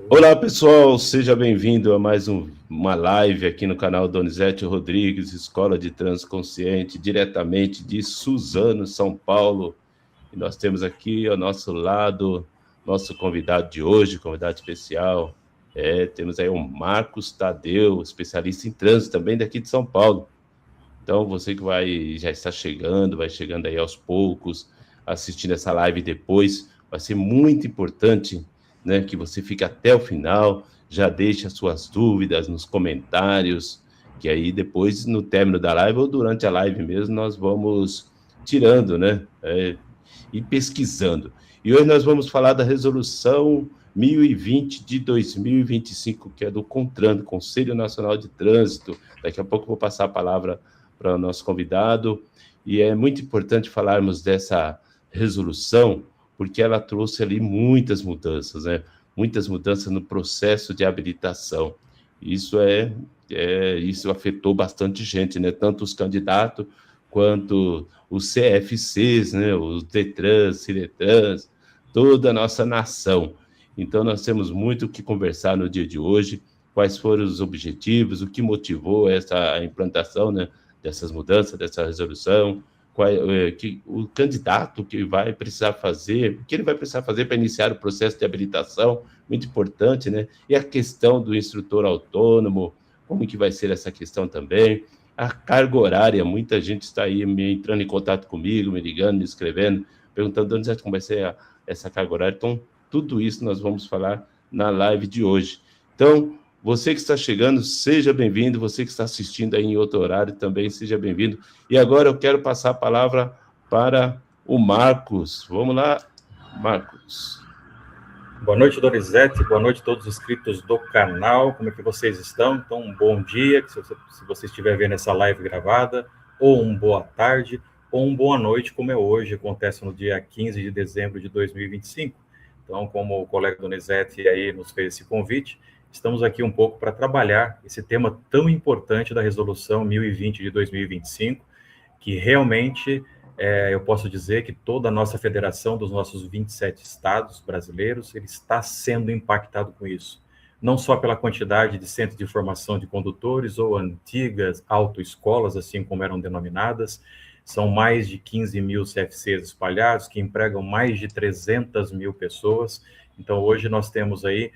Olá pessoal, seja bem-vindo a mais uma live aqui no canal Donizete Rodrigues, Escola de Trânsito Consciente, diretamente de Suzano, São Paulo. E nós temos aqui ao nosso lado nosso convidado de hoje, convidado especial. Temos aí o Marcos Tadeu, especialista em trânsito também daqui de São Paulo. Então você que já está chegando, vai chegando aí aos poucos, assistindo essa live depois, vai ser muito importante, né, que você fique até o final, já deixe as suas dúvidas nos comentários, que aí depois, no término da live ou durante a live mesmo, nós vamos tirando, né, e pesquisando. E hoje nós vamos falar da resolução 1020 de 2025, que é do CONTRAN, Conselho Nacional de Trânsito. Daqui a pouco eu vou passar a palavra para o nosso convidado, e é muito importante falarmos dessa resolução, porque ela trouxe ali muitas mudanças, né? Muitas mudanças no processo de habilitação. Isso afetou bastante gente, né? Tanto os candidatos quanto os CFCs, né? Os DETRANS, CIDETRANS, toda a nossa nação. Então, nós temos muito o que conversar no dia de hoje, quais foram os objetivos, o que motivou essa implantação, né, dessas mudanças, dessa resolução, o candidato que vai precisar fazer, o que ele vai precisar fazer para iniciar o processo de habilitação, muito importante, né? E a questão do instrutor autônomo, como que vai ser essa questão também, a carga horária, muita gente está aí entrando em contato comigo, me ligando, me escrevendo, perguntando onde como vai ser essa carga horária. Então, tudo isso nós vamos falar na live de hoje. Então, você que está chegando, seja bem-vindo. Você que está assistindo aí em outro horário também, seja bem-vindo. E agora eu quero passar a palavra para o Marcos. Vamos lá, Marcos. Boa noite, Donizete. Boa noite a todos os inscritos do canal. Como é que vocês estão? Então, um bom dia, se você estiver vendo essa live gravada, ou uma boa tarde, ou uma boa noite, como é hoje, acontece no dia 15 de dezembro de 2025. Então, como o colega Donizete aí nos fez esse convite, estamos aqui um pouco para trabalhar esse tema tão importante da Resolução 1020 de 2025, que realmente eu posso dizer que toda a nossa federação, dos nossos 27 estados brasileiros, ele está sendo impactado com isso. Não só pela quantidade de centros de formação de condutores ou antigas autoescolas, assim como eram denominadas, são mais de 15 mil CFCs espalhados, que empregam mais de 300 mil pessoas. Então, hoje nós temos aí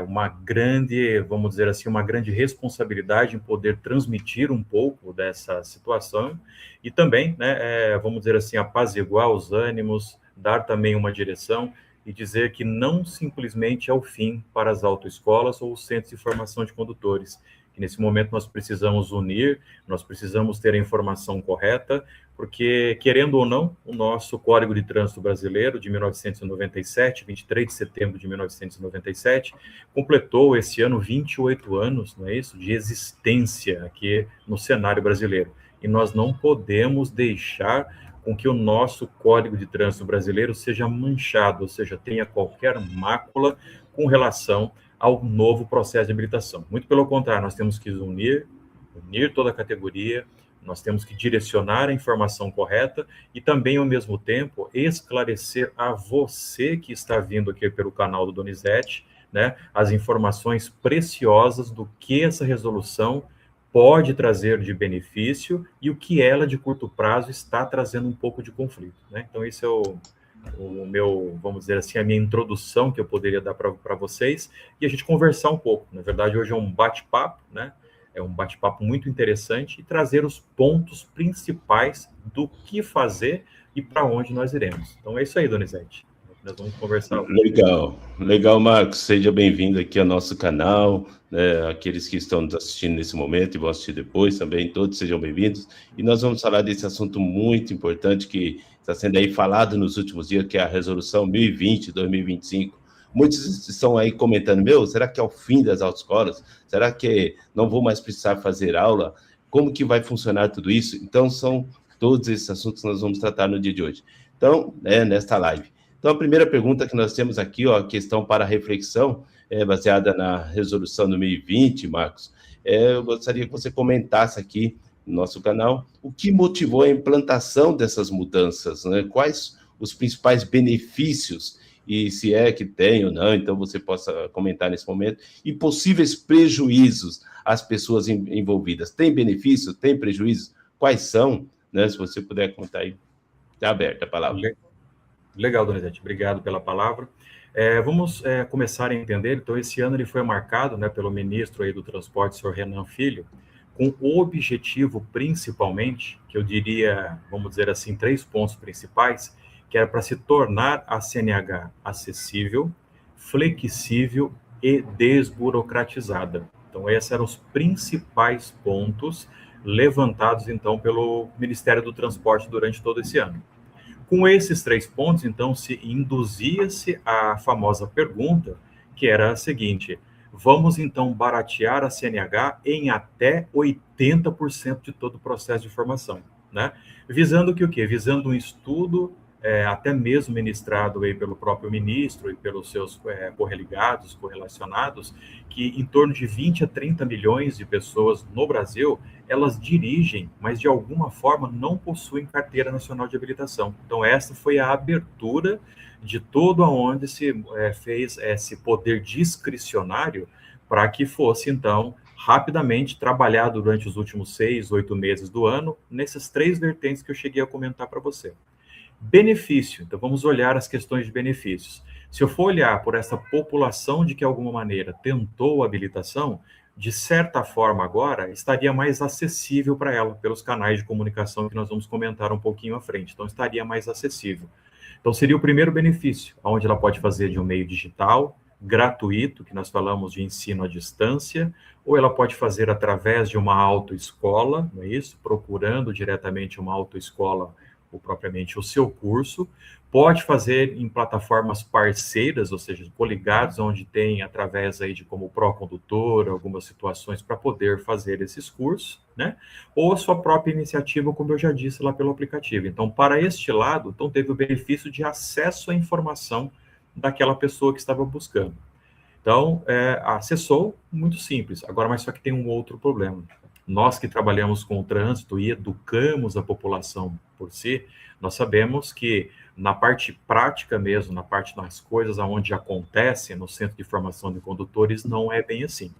uma grande, vamos dizer assim, uma grande responsabilidade em poder transmitir um pouco dessa situação e também, né, vamos dizer assim, apaziguar os ânimos, dar também uma direção e dizer que não simplesmente é o fim para as autoescolas ou os centros de formação de condutores. Que nesse momento nós precisamos unir, nós precisamos ter a informação correta, porque, querendo ou não, o nosso Código de Trânsito Brasileiro, de 1997, 23 de setembro de 1997, completou esse ano 28 anos, não é isso, de existência aqui no cenário brasileiro. E nós não podemos deixar com que o nosso Código de Trânsito Brasileiro seja manchado, ou seja, tenha qualquer mácula com relação ao novo processo de habilitação. Muito pelo contrário, nós temos que unir toda a categoria, nós temos que direcionar a informação correta e também, ao mesmo tempo, esclarecer a você que está vindo aqui pelo canal do Donizete, né, as informações preciosas do que essa resolução pode trazer de benefício e o que ela, de curto prazo, está trazendo um pouco de conflito, né? Então, esse é o meu, vamos dizer assim, a minha introdução que eu poderia dar para vocês e a gente conversar um pouco. Na verdade, hoje é um bate-papo, né? É um bate-papo muito interessante e trazer os pontos principais do que fazer e para onde nós iremos. Então, é isso aí, Donizete. Nós vamos conversar. Legal, Marcos. Seja bem-vindo aqui ao nosso canal, né? Aqueles que estão nos assistindo nesse momento e vão assistir depois também, todos sejam bem-vindos. E nós vamos falar desse assunto muito importante que está sendo aí falado nos últimos dias, que é a Resolução 1020 de 2025. Muitos estão aí comentando, será que é o fim das autoescolas? Será que não vou mais precisar fazer aula? Como que vai funcionar tudo isso? Então, são todos esses assuntos que nós vamos tratar no dia de hoje. Então, nesta live. Então, a primeira pergunta que nós temos aqui, a questão para reflexão, baseada na resolução 2020, Marcos, eu gostaria que você comentasse aqui no nosso canal o que motivou a implantação dessas mudanças, né? Quais os principais benefícios e se é que tem ou não, então você possa comentar nesse momento, e possíveis prejuízos às pessoas envolvidas. Tem benefícios? Tem prejuízos? Quais são? Né? Se você puder contar aí, está aberta a palavra. Legal, Donizete, obrigado pela palavra. Vamos começar a entender, então esse ano ele foi marcado, né, pelo ministro aí do Transporte, senhor Renan Filho, com o objetivo principalmente, que eu diria, vamos dizer assim, 3 pontos principais, que era para se tornar a CNH acessível, flexível e desburocratizada. Então esses eram os principais pontos levantados então pelo Ministério do Transporte durante todo esse ano. Com esses 3 pontos, então, se induzia-se a famosa pergunta, que era a seguinte: vamos, então, baratear a CNH em até 80% de todo o processo de formação, né? Visando que o quê? Visando um estudo, até mesmo ministrado aí pelo próprio ministro e pelos seus correligados, correlacionados, que em torno de 20 a 30 milhões de pessoas no Brasil, elas dirigem, mas de alguma forma não possuem carteira nacional de habilitação. Então, essa foi a abertura de todo aonde se fez esse poder discricionário para que fosse, então, rapidamente trabalhado durante os últimos 6, 8 meses do ano, nessas 3 vertentes que eu cheguei a comentar para você. Benefício, então vamos olhar as questões de benefícios. Se eu for olhar por essa população de que, de alguma maneira, tentou a habilitação, de certa forma agora, estaria mais acessível para ela, pelos canais de comunicação que nós vamos comentar um pouquinho à frente. Então, estaria mais acessível. Então, seria o primeiro benefício, onde ela pode fazer de um meio digital, gratuito, que nós falamos de ensino à distância, ou ela pode fazer através de uma autoescola, não é isso? Procurando diretamente uma autoescola, ou propriamente o seu curso, pode fazer em plataformas parceiras, ou seja, coligados, onde tem, através aí de como pró-condutor, algumas situações para poder fazer esses cursos, né? Ou a sua própria iniciativa, como eu já disse lá pelo aplicativo. Então, para este lado, então teve o benefício de acesso à informação daquela pessoa que estava buscando. Então, acessou, muito simples. Agora, mas só que tem um outro problema. Nós que trabalhamos com o trânsito e educamos a população por si, nós sabemos que na parte prática mesmo, na parte das coisas onde acontecem no Centro de Formação de Condutores, não é bem assim.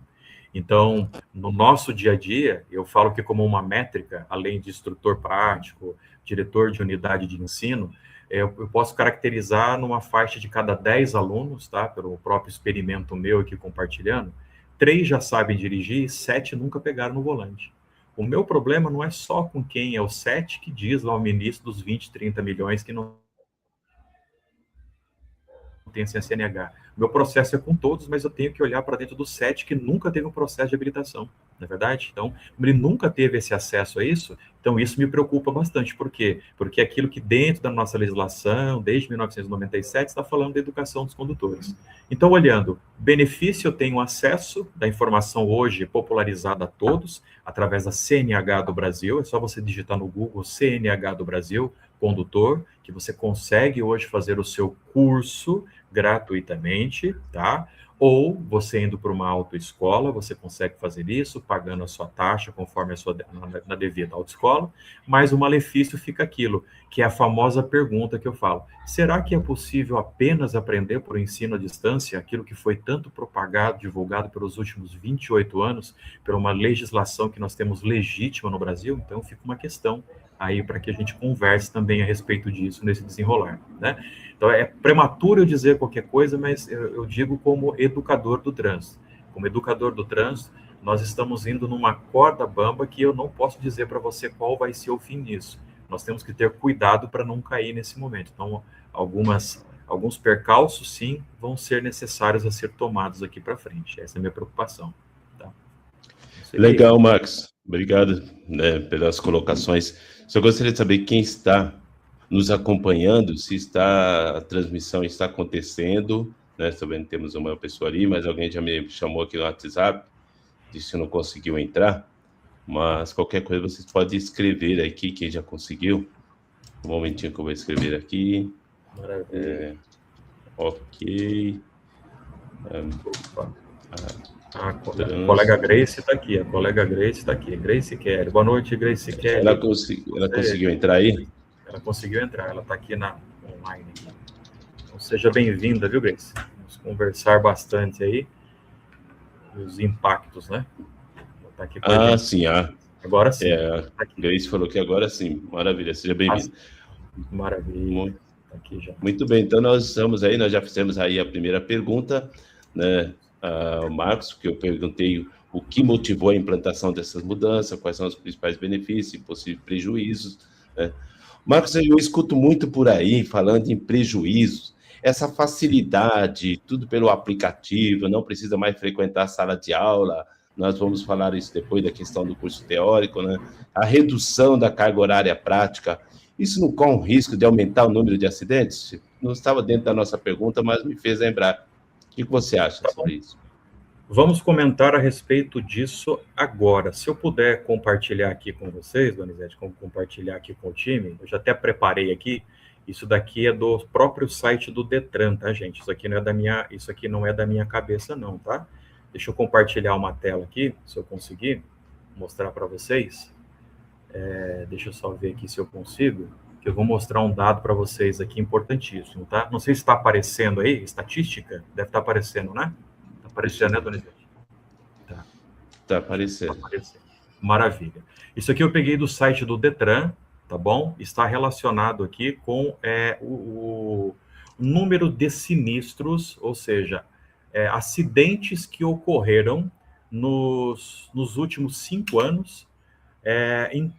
Então, no nosso dia a dia, eu falo que como uma métrica, além de instrutor prático, diretor de unidade de ensino, eu posso caracterizar numa faixa de cada 10 alunos, tá? Pelo próprio experimento meu aqui compartilhando, 3 já sabem dirigir e 7 nunca pegaram no volante. O meu problema não é só com quem é o 7 que diz lá o ministro dos 20, 30 milhões que não tem CNH. O meu processo é com todos, mas eu tenho que olhar para dentro do 7 que nunca teve um processo de habilitação, não é verdade? Então, ele nunca teve esse acesso a isso, então isso me preocupa bastante. Por quê? Porque aquilo que dentro da nossa legislação, desde 1997, está falando da educação dos condutores. Então, olhando, benefício, eu tenho acesso da informação hoje popularizada a todos, através da CNH do Brasil, é só você digitar no Google CNH do Brasil, condutor, que você consegue hoje fazer o seu curso gratuitamente, tá? Ou você indo para uma autoescola, você consegue fazer isso, pagando a sua taxa conforme a sua na devida autoescola, mas o malefício fica aquilo, que é a famosa pergunta que eu falo: será que é possível apenas aprender por ensino à distância aquilo que foi tanto propagado, divulgado pelos últimos 28 anos, por uma legislação que nós temos legítima no Brasil? Então fica uma questão aí para que a gente converse também a respeito disso nesse desenrolar, né? Então, é prematuro eu dizer qualquer coisa, mas eu digo como educador do trânsito. Como educador do trânsito, nós estamos indo numa corda bamba que eu não posso dizer para você qual vai ser o fim disso. Nós temos que ter cuidado para não cair nesse momento. Então, alguns percalços, sim, vão ser necessários a ser tomados aqui para frente. Essa é a minha preocupação. Tá? Legal, Max. Obrigado, né, pelas colocações. Só gostaria de saber quem está nos acompanhando, se a transmissão está acontecendo, né? Também temos uma pessoa ali, mas alguém já me chamou aqui no WhatsApp, disse que não conseguiu entrar, mas qualquer coisa vocês podem escrever aqui, quem já conseguiu. Um momentinho que eu vou escrever aqui. Maravilha. Ok. A colega Grace está aqui, Grace Kelly. Boa noite, Grace Kelly. Ela conseguiu entrar aí? Ela conseguiu entrar, ela está aqui online. Então, seja bem-vinda, viu, Grace? Vamos conversar bastante aí, os impactos, né? Vou botar aqui pra gente. Sim, Agora sim. A Grace falou que agora sim. Maravilha, seja bem-vindo. Maravilha. Tá aqui já. Muito bem, então nós já fizemos aí a primeira pergunta, né, Marcos, que eu perguntei o que motivou a implantação dessas mudanças, quais são os principais benefícios e possíveis prejuízos, né? Marcos, eu escuto muito por aí, falando em prejuízos, essa facilidade, tudo pelo aplicativo, não precisa mais frequentar a sala de aula, nós vamos falar isso depois da questão do curso teórico, né? A redução da carga horária prática, isso não corre um risco de aumentar o número de acidentes? Não estava dentro da nossa pergunta, mas me fez lembrar. O que você acha sobre isso? Vamos comentar a respeito disso agora. Se eu puder compartilhar aqui com vocês, Donizete, compartilhar aqui com o time, eu já até preparei aqui. Isso daqui é do próprio site do Detran, tá, gente? Isso aqui não é da minha cabeça, não, tá? Deixa eu compartilhar uma tela aqui, se eu conseguir mostrar para vocês. Deixa eu só ver aqui se eu consigo, que eu vou mostrar um dado para vocês aqui importantíssimo, tá? Não sei se está aparecendo aí, estatística, deve estar aparecendo, né? Está aparecendo, né, Donizete? Tá. Está aparecendo. Tá aparecendo. Maravilha. Isso aqui eu peguei do site do Detran, tá bom? Está relacionado aqui com o número de sinistros, ou seja, acidentes que ocorreram nos últimos 5 anos em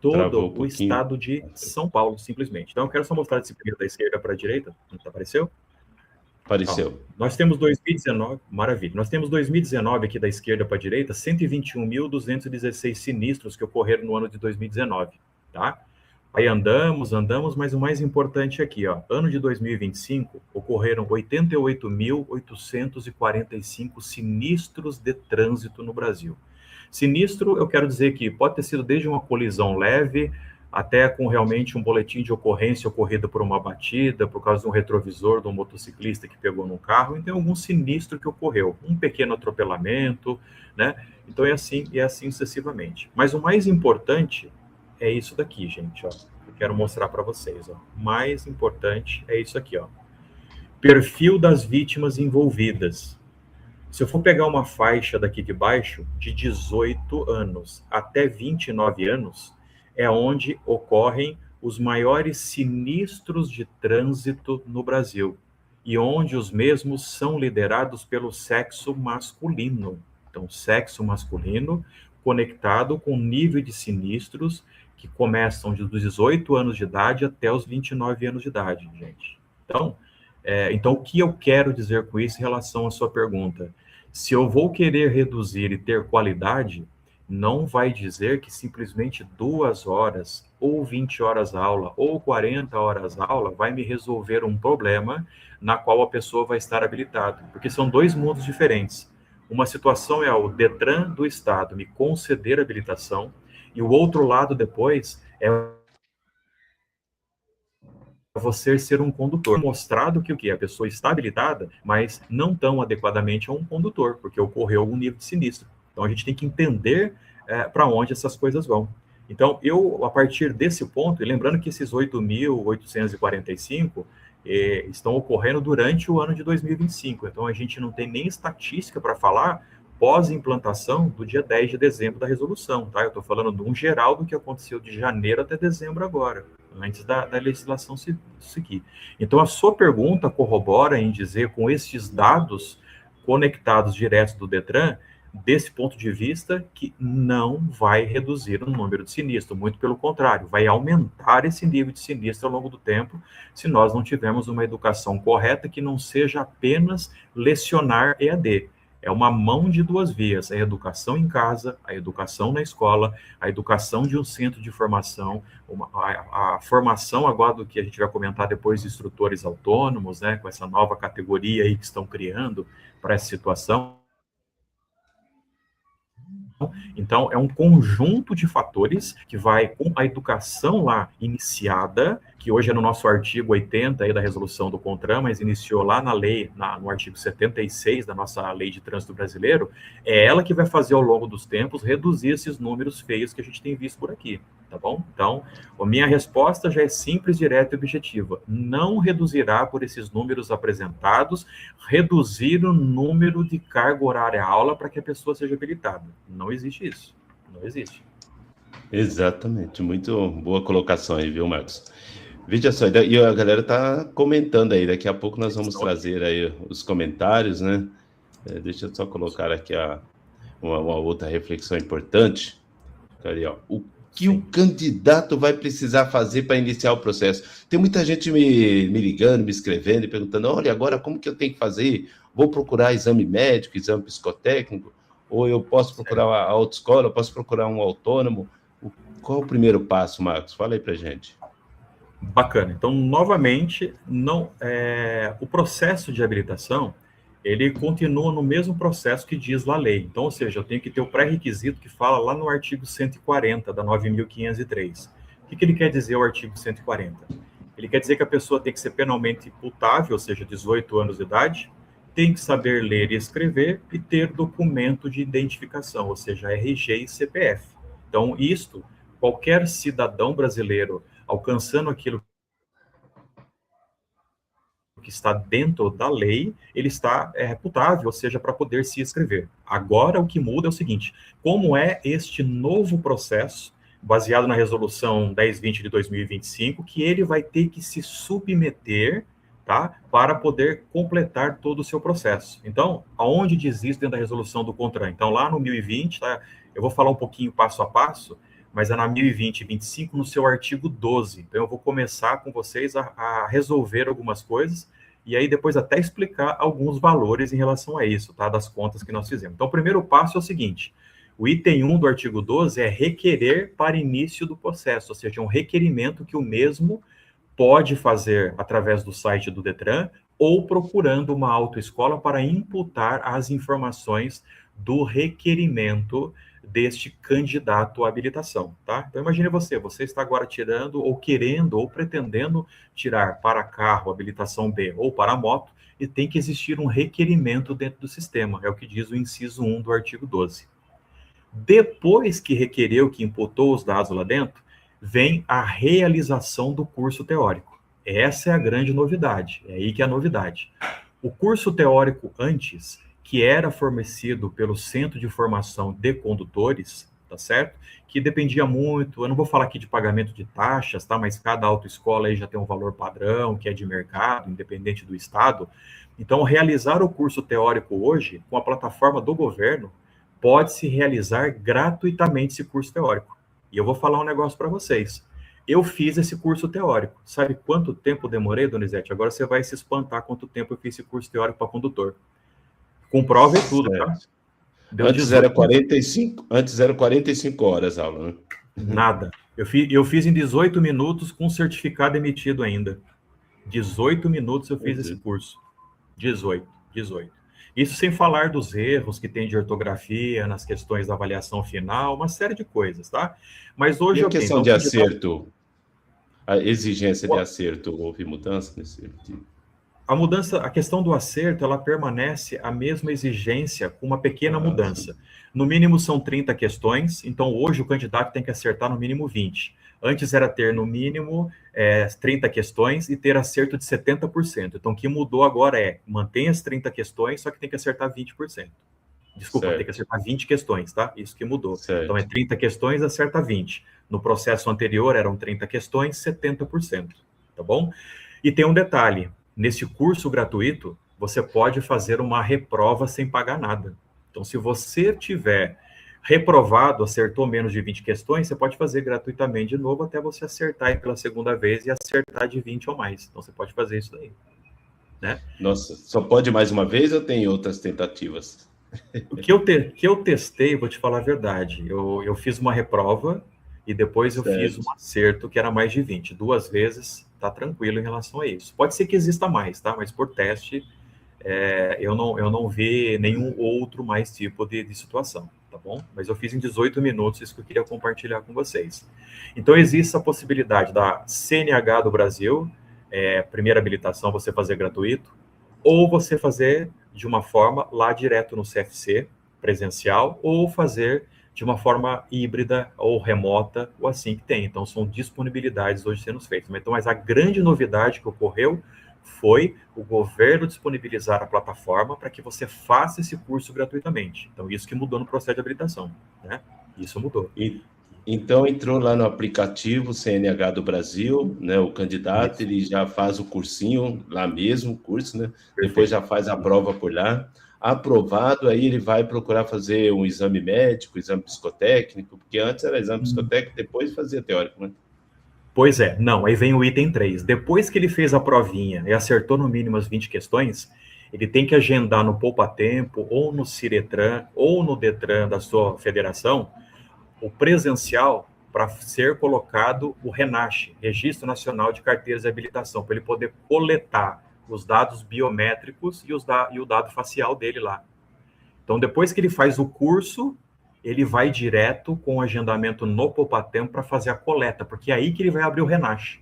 todo o estado de São Paulo, simplesmente. Então, eu quero só mostrar esse primeiro da esquerda para a direita. Apareceu? Apareceu. Nós temos 2019, maravilha. Nós temos 2019 aqui da esquerda para a direita, 121.216 sinistros que ocorreram no ano de 2019, tá? Aí andamos, mas o mais importante aqui, ó, ano de 2025, ocorreram 88.845 sinistros de trânsito no Brasil. Sinistro, eu quero dizer que pode ter sido desde uma colisão leve até com realmente um boletim de ocorrência ocorrido por uma batida, por causa de um retrovisor de um motociclista que pegou num carro, então algum sinistro que ocorreu, um pequeno atropelamento, né? Então é assim sucessivamente. Mas o mais importante é isso daqui, gente, ó. Eu quero mostrar para vocês, ó. O mais importante é isso aqui, ó. Perfil das vítimas envolvidas. Se eu for pegar uma faixa daqui de baixo, de 18 anos até 29 anos, é onde ocorrem os maiores sinistros de trânsito no Brasil, e onde os mesmos são liderados pelo sexo masculino. Então, sexo masculino conectado com nível de sinistros que começam dos 18 anos de idade até os 29 anos de idade, gente. Então, o que eu quero dizer com isso em relação à sua pergunta? Se eu vou querer reduzir e ter qualidade, não vai dizer que simplesmente 2 horas, ou 20 horas aula, ou 40 horas aula, vai me resolver um problema na qual a pessoa vai estar habilitada. Porque são 2 mundos diferentes. Uma situação é o Detran do Estado me conceder habilitação, e o outro lado depois é você ser um condutor. Mostrado que o que? A pessoa está habilitada, mas não tão adequadamente a um condutor, porque ocorreu algum nível de sinistro. Então, a gente tem que entender para onde essas coisas vão. Então, a partir desse ponto, e lembrando que esses 8.845 estão ocorrendo durante o ano de 2025, então a gente não tem nem estatística para falar pós-implantação do dia 10 de dezembro da resolução, tá? Eu estou falando de um geral do que aconteceu de janeiro até dezembro agora, antes da legislação seguir. Então, a sua pergunta corrobora em dizer, com esses dados conectados diretos do Detran, desse ponto de vista, que não vai reduzir o número de sinistro, muito pelo contrário, vai aumentar esse nível de sinistro ao longo do tempo, se nós não tivermos uma educação correta que não seja apenas lecionar EAD. É uma mão de 2 vias, a educação em casa, a educação na escola, a educação de um centro de formação, a formação agora do que a gente vai comentar depois de instrutores autônomos, né, com essa nova categoria aí que estão criando para essa situação. Então, é um conjunto de fatores que vai com a educação lá iniciada, que hoje é no nosso artigo 80 aí da resolução do CONTRAN, mas iniciou lá na lei, no artigo 76 da nossa lei de trânsito brasileiro, é ela que vai fazer ao longo dos tempos reduzir esses números feios que a gente tem visto por aqui. tá bom? Então, a minha resposta já é simples, direta e objetiva. Não reduzirá por esses números apresentados, reduzir o número de carga horária aula para que a pessoa seja habilitada. Não existe isso. Não existe. Exatamente, muito boa colocação aí, viu, Marcos? Veja só, e a galera tá comentando aí, daqui a pouco nós vamos trazer aí os comentários, né? Deixa eu só colocar aqui uma outra reflexão importante. Cadê, ó? O que o candidato vai precisar fazer para iniciar o processo? Tem muita gente me ligando, me escrevendo e perguntando, olha, agora como que eu tenho que fazer? Vou procurar exame médico, exame psicotécnico, ou eu posso procurar a autoescola, eu posso procurar um autônomo? Qual o primeiro passo, Marcos? Fala aí para gente. Bacana. Então, novamente, o processo de habilitação, ele continua no mesmo processo que diz lá a lei. Então, ou seja, eu tenho que ter o pré-requisito que fala lá no artigo 140 da 9.503. O que ele quer dizer, o artigo 140? Ele quer dizer que a pessoa tem que ser penalmente imputável, ou seja, 18 anos de idade, tem que saber ler e escrever e ter documento de identificação, ou seja, RG e CPF. Então, qualquer cidadão brasileiro alcançando aquilo que está dentro da lei, ele está reputável, ou seja, para poder se inscrever. Agora, o que muda é o seguinte, como é este novo processo, baseado na resolução 1020 de 2025, que ele vai ter que se submeter, tá, para poder completar todo o seu processo. Então, aonde diz isso dentro da resolução do CONTRAN? Então, lá no 1020, tá, eu vou falar um pouquinho passo a passo, mas é na 1020 e 25, no seu artigo 12. Então, eu vou começar com vocês a resolver algumas coisas, e aí depois até explicar alguns valores em relação a isso, tá? Das contas que nós fizemos. Então, o primeiro passo é o seguinte, o item 1 do artigo 12 é requerer para início do processo, ou seja, um requerimento que o mesmo pode fazer através do site do Detran, ou procurando uma autoescola para imputar as informações do requerimento deste candidato à habilitação, tá? Então, imagine você está agora tirando, ou querendo, ou pretendendo tirar para carro habilitação B ou para moto, e tem que existir um requerimento dentro do sistema, é o que diz o inciso 1 do artigo 12. Depois que requereu, que imputou os dados lá dentro, vem a realização do curso teórico. Essa é a grande novidade, é aí que é a novidade. O curso teórico antes, que era fornecido pelo Centro de Formação de Condutores, tá certo? Que dependia muito, eu não vou falar aqui de pagamento de taxas, tá? Mas cada autoescola aí já tem um valor padrão, que é de mercado, independente do estado. Então, realizar o curso teórico hoje, com a plataforma do governo, pode-se realizar gratuitamente esse curso teórico. E eu vou falar um negócio para vocês. Eu fiz esse curso teórico. Sabe quanto tempo demorei, Donizete? Agora você vai se espantar quanto tempo eu fiz esse curso teórico para condutor. Com prova e tudo, tá? Antes era 45 horas a aula, né? Nada. Eu fiz em 18 minutos com certificado emitido ainda. 18 minutos eu fiz esse curso. 18. Isso sem falar dos erros que tem de ortografia nas questões da avaliação final, uma série de coisas, tá? Mas hoje e a questão então, de acerto, a exigência de acerto, houve mudança nesse sentido? A questão do acerto, ela permanece a mesma exigência com uma pequena mudança. Sim. No mínimo são 30 questões, então hoje o candidato tem que acertar no mínimo 20. Antes era ter no mínimo 30 questões e ter acerto de 70%. Então o que mudou agora mantém as 30 questões, só que tem que acertar 20%. Desculpa, certo. Tem que acertar 20 questões, tá? Isso que mudou. Certo. Então é 30 questões, acerta 20. No processo anterior eram 30 questões, 70%, tá bom? E tem um detalhe, nesse curso gratuito, você pode fazer uma reprova sem pagar nada. Então, se você tiver reprovado, acertou menos de 20 questões, você pode fazer gratuitamente de novo até você acertar pela segunda vez e acertar de 20 ou mais. Então, você pode fazer isso daí. Né? Nossa, só pode mais uma vez ou tem outras tentativas? O que eu testei, vou te falar a verdade, eu fiz uma reprova e depois eu fiz um acerto que era mais de 20. 2 vezes, tá tranquilo em relação a isso. Pode ser que exista mais, tá? Mas por teste, eu não vi nenhum outro mais tipo de situação, tá bom? Mas eu fiz em 18 minutos, isso que eu queria compartilhar com vocês. Então, existe a possibilidade da CNH do Brasil, primeira habilitação, você fazer gratuito, ou você fazer de uma forma lá direto no CFC, presencial, ou fazer de uma forma híbrida ou remota, ou assim que tem. Então, são disponibilidades hoje sendo feitas. Então, mas a grande novidade que ocorreu foi o governo disponibilizar a plataforma para que você faça esse curso gratuitamente. Então, isso que mudou no processo de habilitação, né? Isso mudou. Então, entrou lá no aplicativo CNH do Brasil, né? O candidato, Isso. ele já faz o cursinho lá mesmo, o curso, né? Perfeito. Depois já faz a prova por lá. Aprovado, aí ele vai procurar fazer um exame médico, exame psicotécnico, porque antes era exame psicotécnico, depois fazia teórico, né? Pois é, não, aí vem o item 3. Depois que ele fez a provinha e acertou no mínimo as 20 questões, ele tem que agendar no Poupa Tempo, ou no Ciretran, ou no Detran da sua federação, o presencial para ser colocado o RENASH, Registro Nacional de Carteiras de Habilitação, para ele poder coletar os dados biométricos e o dado facial dele lá. Então, depois que ele faz o curso, ele vai direto com o agendamento no Poupa Tempo para fazer a coleta, porque é aí que ele vai abrir o RENASH.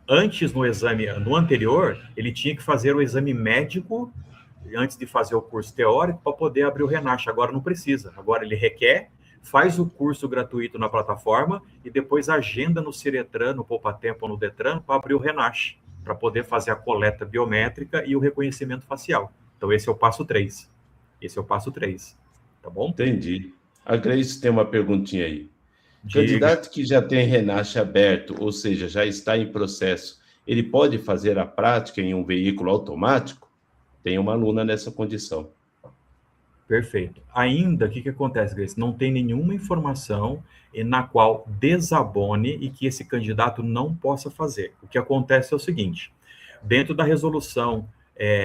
Antes, no anterior, ele tinha que fazer o exame médico antes de fazer o curso teórico para poder abrir o RENASH. Agora não precisa. Agora ele requer, faz o curso gratuito na plataforma e depois agenda no Ciretran, no Poupa Tempo ou no Detran para abrir o RENASH, para poder fazer a coleta biométrica e o reconhecimento facial. Então, esse é o passo 3. Esse é o passo 3. Tá bom? Entendi. A Grace tem uma perguntinha aí. Diga. Candidato que já tem RENASH aberto, ou seja, já está em processo, ele pode fazer a prática em um veículo automático? Tem uma aluna nessa condição. Perfeito. Ainda, o que acontece, Grace? Não tem nenhuma informação na qual desabone e que esse candidato não possa fazer. O que acontece é o seguinte, dentro da resolução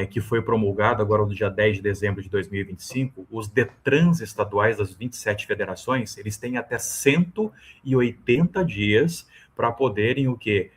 que foi promulgada agora no dia 10 de dezembro de 2025, os DETRANs estaduais das 27 federações, eles têm até 180 dias para poderem o quê?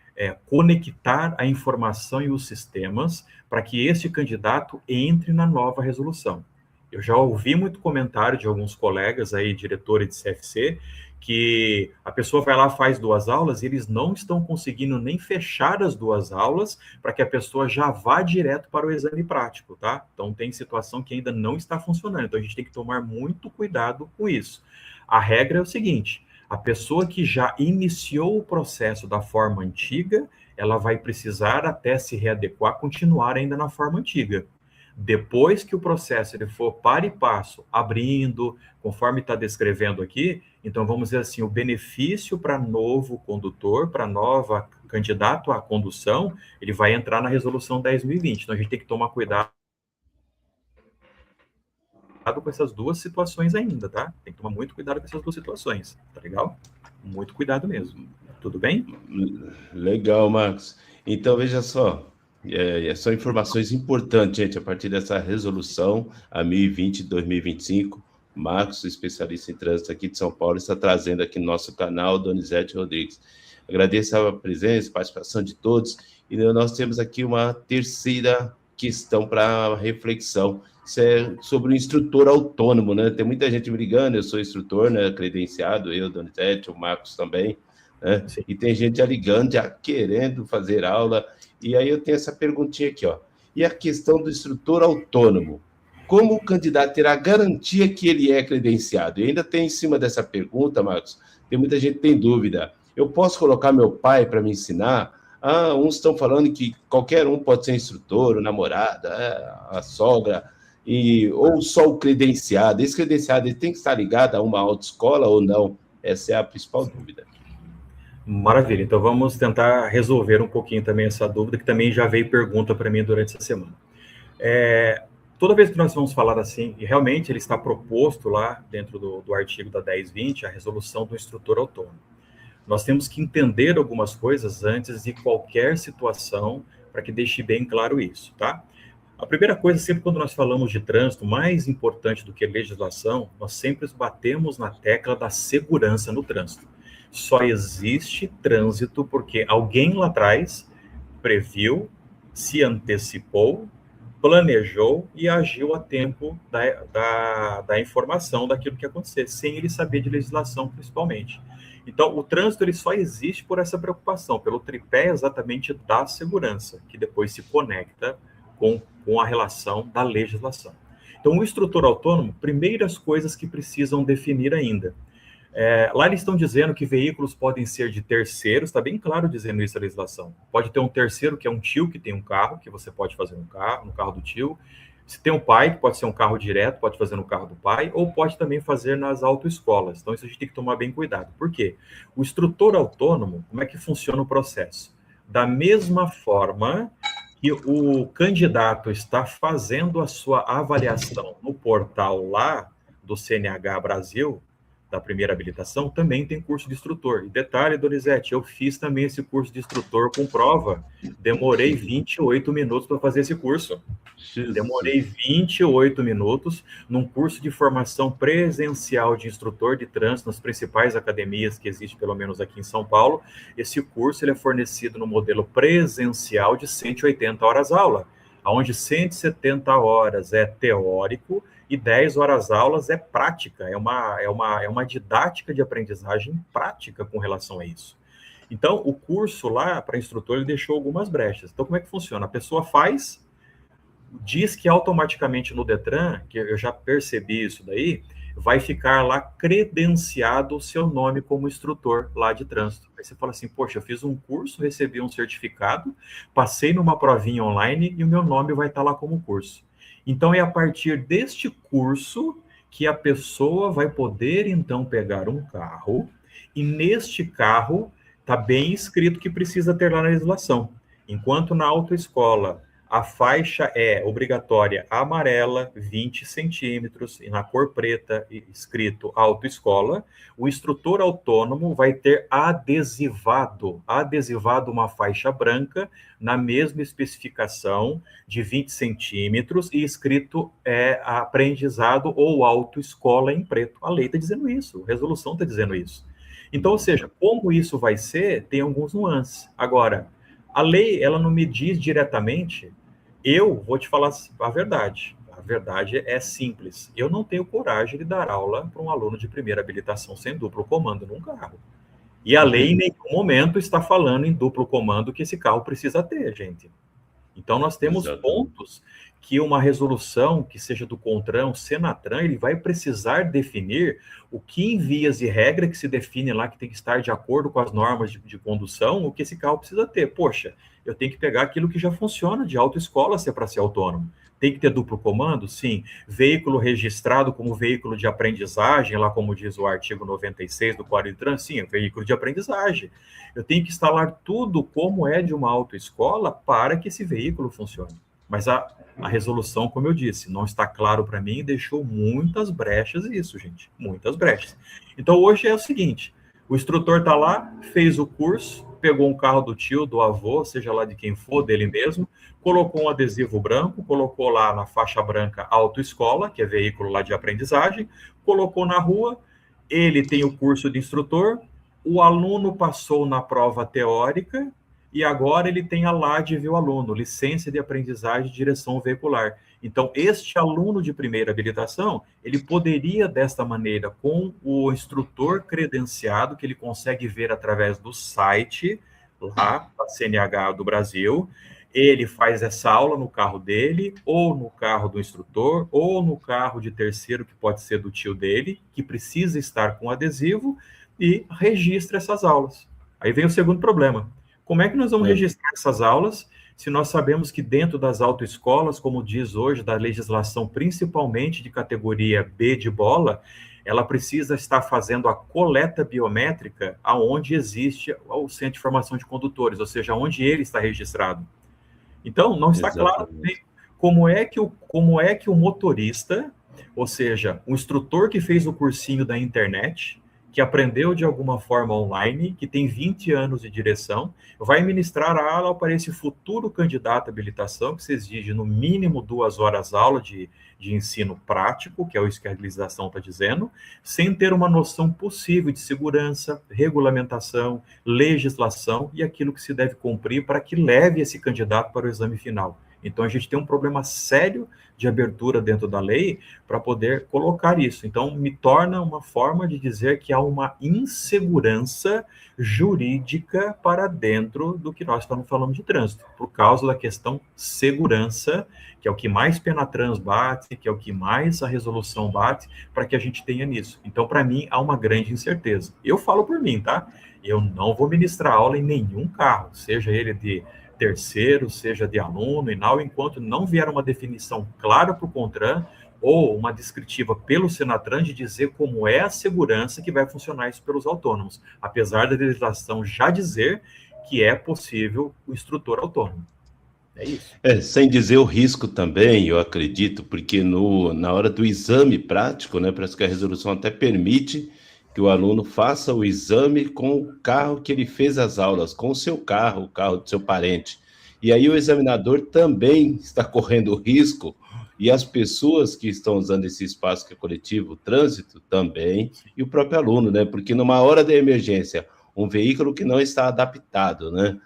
Conectar a informação e os sistemas para que esse candidato entre na nova resolução. Eu já ouvi muito comentário de alguns colegas aí, diretores de CFC, que a pessoa vai lá, faz 2 aulas, e eles não estão conseguindo nem fechar as 2 aulas para que a pessoa já vá direto para o exame prático, tá? Então, tem situação que ainda não está funcionando. Então, a gente tem que tomar muito cuidado com isso. A regra é o seguinte, a pessoa que já iniciou o processo da forma antiga, ela vai precisar, até se readequar, continuar ainda na forma antiga. Depois que o processo ele for para e passo, abrindo, conforme está descrevendo aqui, então vamos dizer assim, o benefício para novo condutor, para nova candidato à condução, ele vai entrar na resolução 10.020. Então a gente tem que tomar cuidado com essas 2 situações ainda, tá? Tem que tomar muito cuidado com essas 2 situações, tá legal? Muito cuidado mesmo. Tudo bem? Legal, Marcos. Então, veja só, são informações importantes, gente, a partir dessa resolução, a 1020-2025, Marcos, especialista em trânsito aqui de São Paulo, está trazendo aqui no nosso canal, Donizete Rodrigues. Agradeço a presença, a participação de todos, e nós temos aqui uma terceira questão para reflexão, isso é sobre o instrutor autônomo, né? Tem muita gente brigando, eu sou instrutor, né, credenciado, eu, Donizete, o Marcos também, né? E tem gente já ligando, já querendo fazer aula, e aí eu tenho essa perguntinha aqui, ó. E a questão do instrutor autônomo? Como o candidato terá garantia que ele é credenciado? E ainda tem em cima dessa pergunta, Marcos, tem muita gente que tem dúvida. Eu posso colocar meu pai para me ensinar? Ah, uns estão falando que qualquer um pode ser instrutor, o namorado, a sogra, ou só o credenciado. Esse credenciado ele tem que estar ligado a uma autoescola ou não? Essa é a principal dúvida. Maravilha, então vamos tentar resolver um pouquinho também essa dúvida, que também já veio pergunta para mim durante essa semana. Toda vez que nós vamos falar assim, e realmente ele está proposto lá dentro do artigo da 10.20, a resolução do instrutor autônomo. Nós temos que entender algumas coisas antes de qualquer situação, para que deixe bem claro isso, tá? A primeira coisa, sempre quando nós falamos de trânsito, mais importante do que legislação, nós sempre batemos na tecla da segurança no trânsito. Só existe trânsito porque alguém lá atrás previu, se antecipou, planejou e agiu a tempo da informação daquilo que acontecer, sem ele saber de legislação, principalmente. Então, o trânsito ele só existe por essa preocupação, pelo tripé exatamente da segurança, que depois se conecta com a relação da legislação. Então, o instrutor autônomo, primeiras coisas que precisam definir ainda. Lá eles estão dizendo que veículos podem ser de terceiros, está bem claro dizendo isso a legislação. Pode ter um terceiro, que é um tio que tem um carro, que você pode fazer no carro do tio. Se tem um pai, que pode ser um carro direto, pode fazer no carro do pai, ou pode também fazer nas autoescolas. Então, isso a gente tem que tomar bem cuidado. Por quê? O instrutor autônomo, como é que funciona o processo? Da mesma forma que o candidato está fazendo a sua avaliação no portal lá do CNH Brasil, da primeira habilitação, também tem curso de instrutor. E detalhe, Donizete, eu fiz também esse curso de instrutor com prova. Demorei 28 minutos para fazer esse curso. Demorei 28 minutos num curso de formação presencial de instrutor de trânsito nas principais academias que existem, pelo menos aqui em São Paulo. Esse curso ele é fornecido no modelo presencial de 180 horas aula, onde 170 horas é teórico e 10 horas aulas é prática, é uma didática de aprendizagem prática com relação a isso. Então, o curso lá para instrutor ele deixou algumas brechas. Então, como é que funciona? A pessoa faz, diz que automaticamente no Detran, que eu já percebi isso daí, vai ficar lá credenciado o seu nome como instrutor lá de trânsito. Aí você fala assim, poxa, eu fiz um curso, recebi um certificado, passei numa provinha online e o meu nome vai estar lá como curso. Então, é a partir deste curso que a pessoa vai poder, então, pegar um carro, e neste carro está bem escrito que precisa ter lá na legislação. Enquanto na autoescola a faixa é obrigatória amarela, 20 centímetros, e na cor preta, escrito autoescola, o instrutor autônomo vai ter adesivado uma faixa branca, na mesma especificação de 20 centímetros, e escrito aprendizado ou autoescola em preto. A lei está dizendo isso, a resolução está dizendo isso. Então, ou seja, como isso vai ser, tem alguns nuances. Agora, a lei, ela não me diz diretamente, eu vou te falar a verdade. A verdade é simples. Eu não tenho coragem de dar aula para um aluno de primeira habilitação sem duplo comando num carro. E a lei, em nenhum momento, está falando em duplo comando que esse carro precisa ter, gente. Então, nós temos pontos que uma resolução, que seja do CONTRAN, SENATRAN, ele vai precisar definir o que em vias de regra que se define lá, que tem que estar de acordo com as normas de condução, o que esse carro precisa ter. Poxa, eu tenho que pegar aquilo que já funciona de autoescola se é para ser autônomo. Tem que ter duplo comando? Sim. Veículo registrado como veículo de aprendizagem, lá como diz o artigo 96 do Código de Trânsito, sim, é veículo de aprendizagem. Eu tenho que instalar tudo como é de uma autoescola para que esse veículo funcione. Mas a resolução, como eu disse, não está claro para mim e deixou muitas brechas isso, gente. Muitas brechas. Então, hoje é o seguinte, o instrutor está lá, fez o curso, pegou um carro do tio, do avô, seja lá de quem for, dele mesmo, colocou um adesivo branco, colocou lá na faixa branca autoescola, que é veículo lá de aprendizagem, colocou na rua, ele tem o curso de instrutor, o aluno passou na prova teórica e agora ele tem a LAD, aluno, licença de aprendizagem de direção veicular. Então, este aluno de primeira habilitação, ele poderia, desta maneira, com o instrutor credenciado, que ele consegue ver através do site, lá, da CNH do Brasil, ele faz essa aula no carro dele, ou no carro do instrutor, ou no carro de terceiro, que pode ser do tio dele, que precisa estar com adesivo, e registra essas aulas. Aí vem o segundo problema. Como é que nós vamos registrar essas aulas se nós sabemos que dentro das autoescolas, como diz hoje, da legislação principalmente de categoria B de bola, ela precisa estar fazendo a coleta biométrica aonde existe o Centro de Formação de Condutores, ou seja, onde ele está registrado. Então, não está claro como é que o motorista, ou seja, o instrutor que fez o cursinho da internet, que aprendeu de alguma forma online, que tem 20 anos de direção, vai ministrar a aula para esse futuro candidato à habilitação, que se exige no mínimo 2 horas aula de ensino prático, que é isso que a legislação está dizendo, sem ter uma noção possível de segurança, regulamentação, legislação e aquilo que se deve cumprir para que leve esse candidato para o exame final. Então, a gente tem um problema sério de abertura dentro da lei para poder colocar isso. Então, me torna uma forma de dizer que há uma insegurança jurídica para dentro do que nós estamos falando de trânsito, por causa da questão segurança, que é o que mais Penatrans bate, que é o que mais a resolução bate, para que a gente tenha nisso. Então, para mim, há uma grande incerteza. Eu falo por mim, tá? Eu não vou ministrar aula em nenhum carro, seja ele de terceiro, seja de aluno e não, enquanto não vier uma definição clara para o CONTRAN ou uma descritiva pelo Senatran de dizer como é a segurança que vai funcionar isso pelos autônomos, apesar da legislação já dizer que é possível o instrutor autônomo. É isso. Sem dizer o risco também, eu acredito, porque na hora do exame prático, né, parece que a resolução até permite que o aluno faça o exame com o carro que ele fez as aulas, com o seu carro, o carro do seu parente. E aí o examinador também está correndo risco, e as pessoas que estão usando esse espaço que é coletivo, o trânsito também, e o próprio aluno, né? Porque numa hora da emergência, um veículo que não está adaptado, né?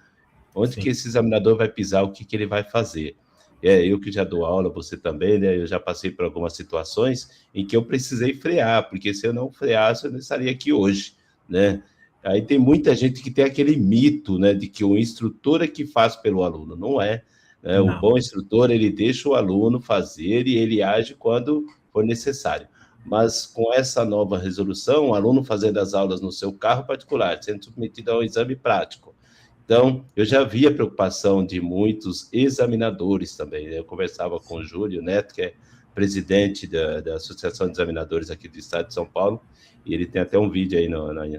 Onde que esse examinador vai pisar, o que ele vai fazer? Eu que já dou aula, você também, né? Eu já passei por algumas situações em que eu precisei frear, porque se eu não freasse, eu não estaria aqui hoje, né? Aí tem muita gente que tem aquele mito, né, de que o instrutor é que faz pelo aluno. Não é, né? O bom instrutor, ele deixa o aluno fazer e ele age quando for necessário. Mas com essa nova resolução, o aluno fazendo as aulas no seu carro particular, sendo submetido a um exame prático. Então, eu já vi a preocupação de muitos examinadores também. Eu conversava com o Júlio Neto, que é presidente da Associação de Examinadores aqui do Estado de São Paulo, e ele tem até um vídeo aí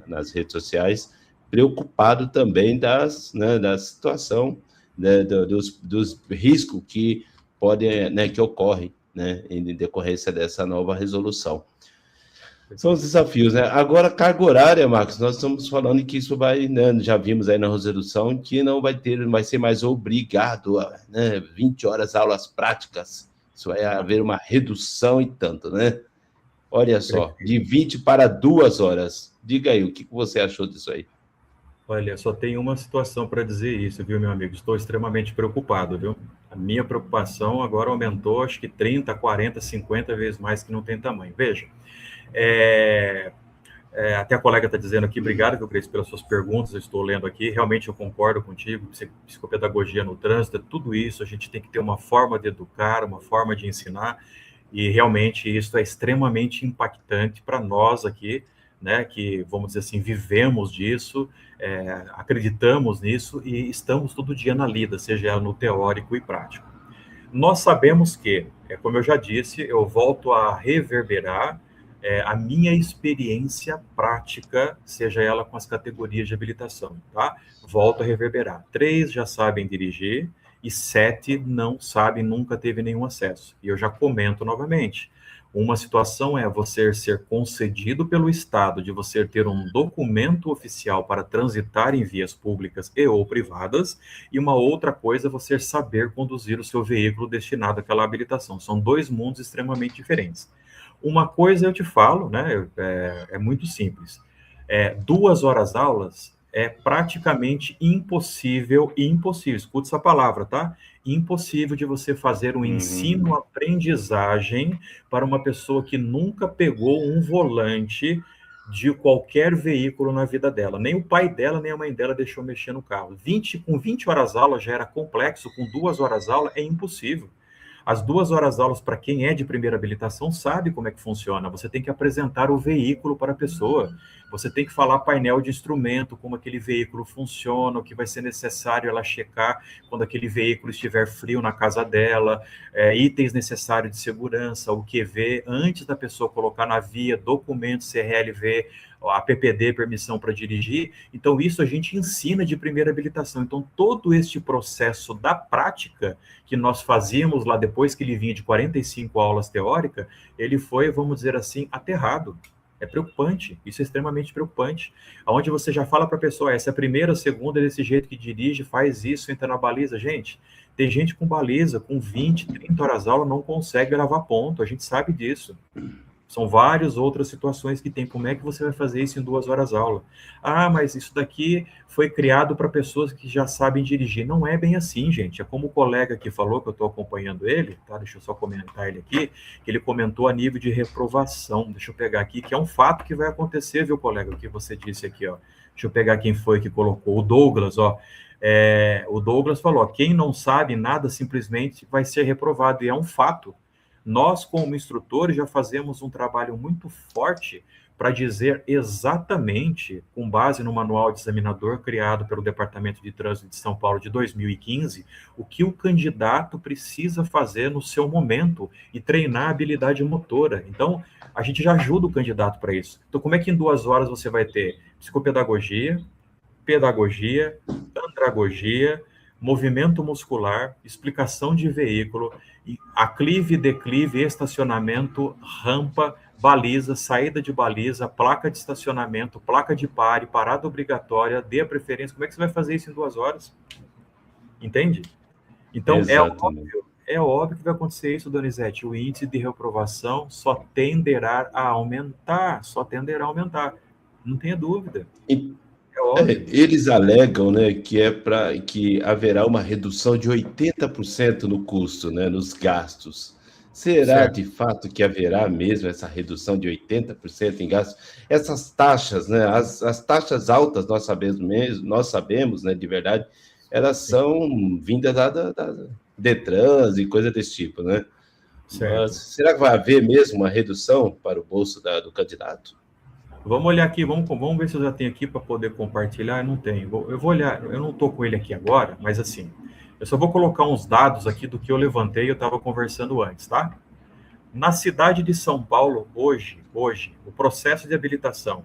nas redes sociais, preocupado também da situação, né, dos riscos que podem, né, que ocorrem, né, em decorrência dessa nova resolução. São os desafios, né? Agora, carga horária, Marcos, nós estamos falando que isso vai, né, já vimos aí na resolução, que não vai ser mais obrigado a, né, 20 horas aulas práticas. Isso vai haver uma redução e tanto, né? Olha só, de 20 para 2 horas. Diga aí, o que você achou disso aí? Olha, só tem uma situação para dizer isso, viu, meu amigo? Estou extremamente preocupado, viu? A minha preocupação agora aumentou, acho que 30, 40, 50 vezes mais, que não tem tamanho. Veja, até a colega está dizendo aqui, obrigado, viu, Grace, pelas suas perguntas, eu estou lendo aqui, realmente eu concordo contigo, psicopedagogia no trânsito, tudo isso, a gente tem que ter uma forma de educar, uma forma de ensinar, e realmente isso é extremamente impactante para nós aqui, né, que, vamos dizer assim, vivemos disso, acreditamos nisso e estamos todo dia na lida, seja ela no teórico e prático. Nós sabemos que, como eu já disse, eu volto a reverberar a minha experiência prática, seja ela com as categorias de habilitação, tá? Volto a reverberar. 3 já sabem dirigir e 7 não sabem, nunca teve nenhum acesso. E eu já comento novamente. Uma situação é você ser concedido pelo Estado de você ter um documento oficial para transitar em vias públicas e ou privadas, e uma outra coisa é você saber conduzir o seu veículo destinado àquela habilitação. São 2 mundos extremamente diferentes. Uma coisa eu te falo, né, é muito simples. 2 horas aulas é praticamente impossível, escuta essa palavra, tá? Impossível de você fazer um ensino-aprendizagem para uma pessoa que nunca pegou um volante de qualquer veículo na vida dela. Nem o pai dela, nem a mãe dela deixou mexer no carro. Com 20 horas aula já era complexo, com 2 horas aula é impossível. As 2 horas aulas, para quem é de primeira habilitação, sabe como é que funciona. Você tem que apresentar o veículo para a pessoa. Você tem que falar painel de instrumento, como aquele veículo funciona, o que vai ser necessário ela checar quando aquele veículo estiver frio na casa dela, itens necessários de segurança, o QV, antes da pessoa colocar na via, documentos CRLV, a PPD, permissão para dirigir. Então, isso a gente ensina de primeira habilitação. Então, todo este processo da prática que nós fazíamos lá depois que ele vinha de 45 aulas teóricas, ele foi, vamos dizer assim, aterrado. É preocupante, isso é extremamente preocupante. Onde você já fala para a pessoa, essa é a primeira, segunda, desse jeito que dirige, faz isso, entra na baliza. Gente, tem gente com baliza, com 20, 30 horas aula, não consegue gravar ponto, a gente sabe disso. São várias outras situações que tem. Como é que você vai fazer isso em 2 horas aula? Ah, mas isso daqui foi criado para pessoas que já sabem dirigir. Não é bem assim, gente. É como o colega que falou, que eu estou acompanhando ele, tá? Deixa eu só comentar ele aqui, que ele comentou a nível de reprovação. Deixa eu pegar aqui, que é um fato que vai acontecer, viu, colega, o que você disse aqui, ó. Deixa eu pegar quem foi que colocou. O Douglas, ó. O Douglas falou, quem não sabe nada simplesmente vai ser reprovado, e é um fato. Nós, como instrutores, já fazemos um trabalho muito forte para dizer exatamente, com base no manual de examinador criado pelo Departamento de Trânsito de São Paulo de 2015, o que o candidato precisa fazer no seu momento e treinar a habilidade motora. Então, a gente já ajuda o candidato para isso. Então, como é que em 2 horas você vai ter psicopedagogia, pedagogia, andragogia, movimento muscular, explicação de veículo, aclive, declive, estacionamento, rampa, baliza, saída de baliza, placa de estacionamento, placa de pare, parada obrigatória, dê a preferência. Como é que você vai fazer isso em 2 horas? Entende? Então, é óbvio que vai acontecer isso, Donizete. O índice de reprovação só tenderá a aumentar, Não tenha dúvida. Eles alegam, né, que haverá uma redução de 80% no custo, né, nos gastos. Será Certo. de fato que haverá mesmo essa redução de 80% em gastos? Essas taxas, né, as taxas altas, nós sabemos, né, de verdade, elas são vindas da Detran e coisa desse tipo, né? Certo. Mas será que vai haver mesmo uma redução para o bolso do candidato? Vamos olhar aqui, vamos ver se eu já tenho aqui para poder compartilhar. Eu não tenho. Eu vou olhar, eu não estou com ele aqui agora, mas assim, eu só vou colocar uns dados aqui do que eu levantei e eu estava conversando antes, tá? Na cidade de São Paulo, hoje, o processo de habilitação,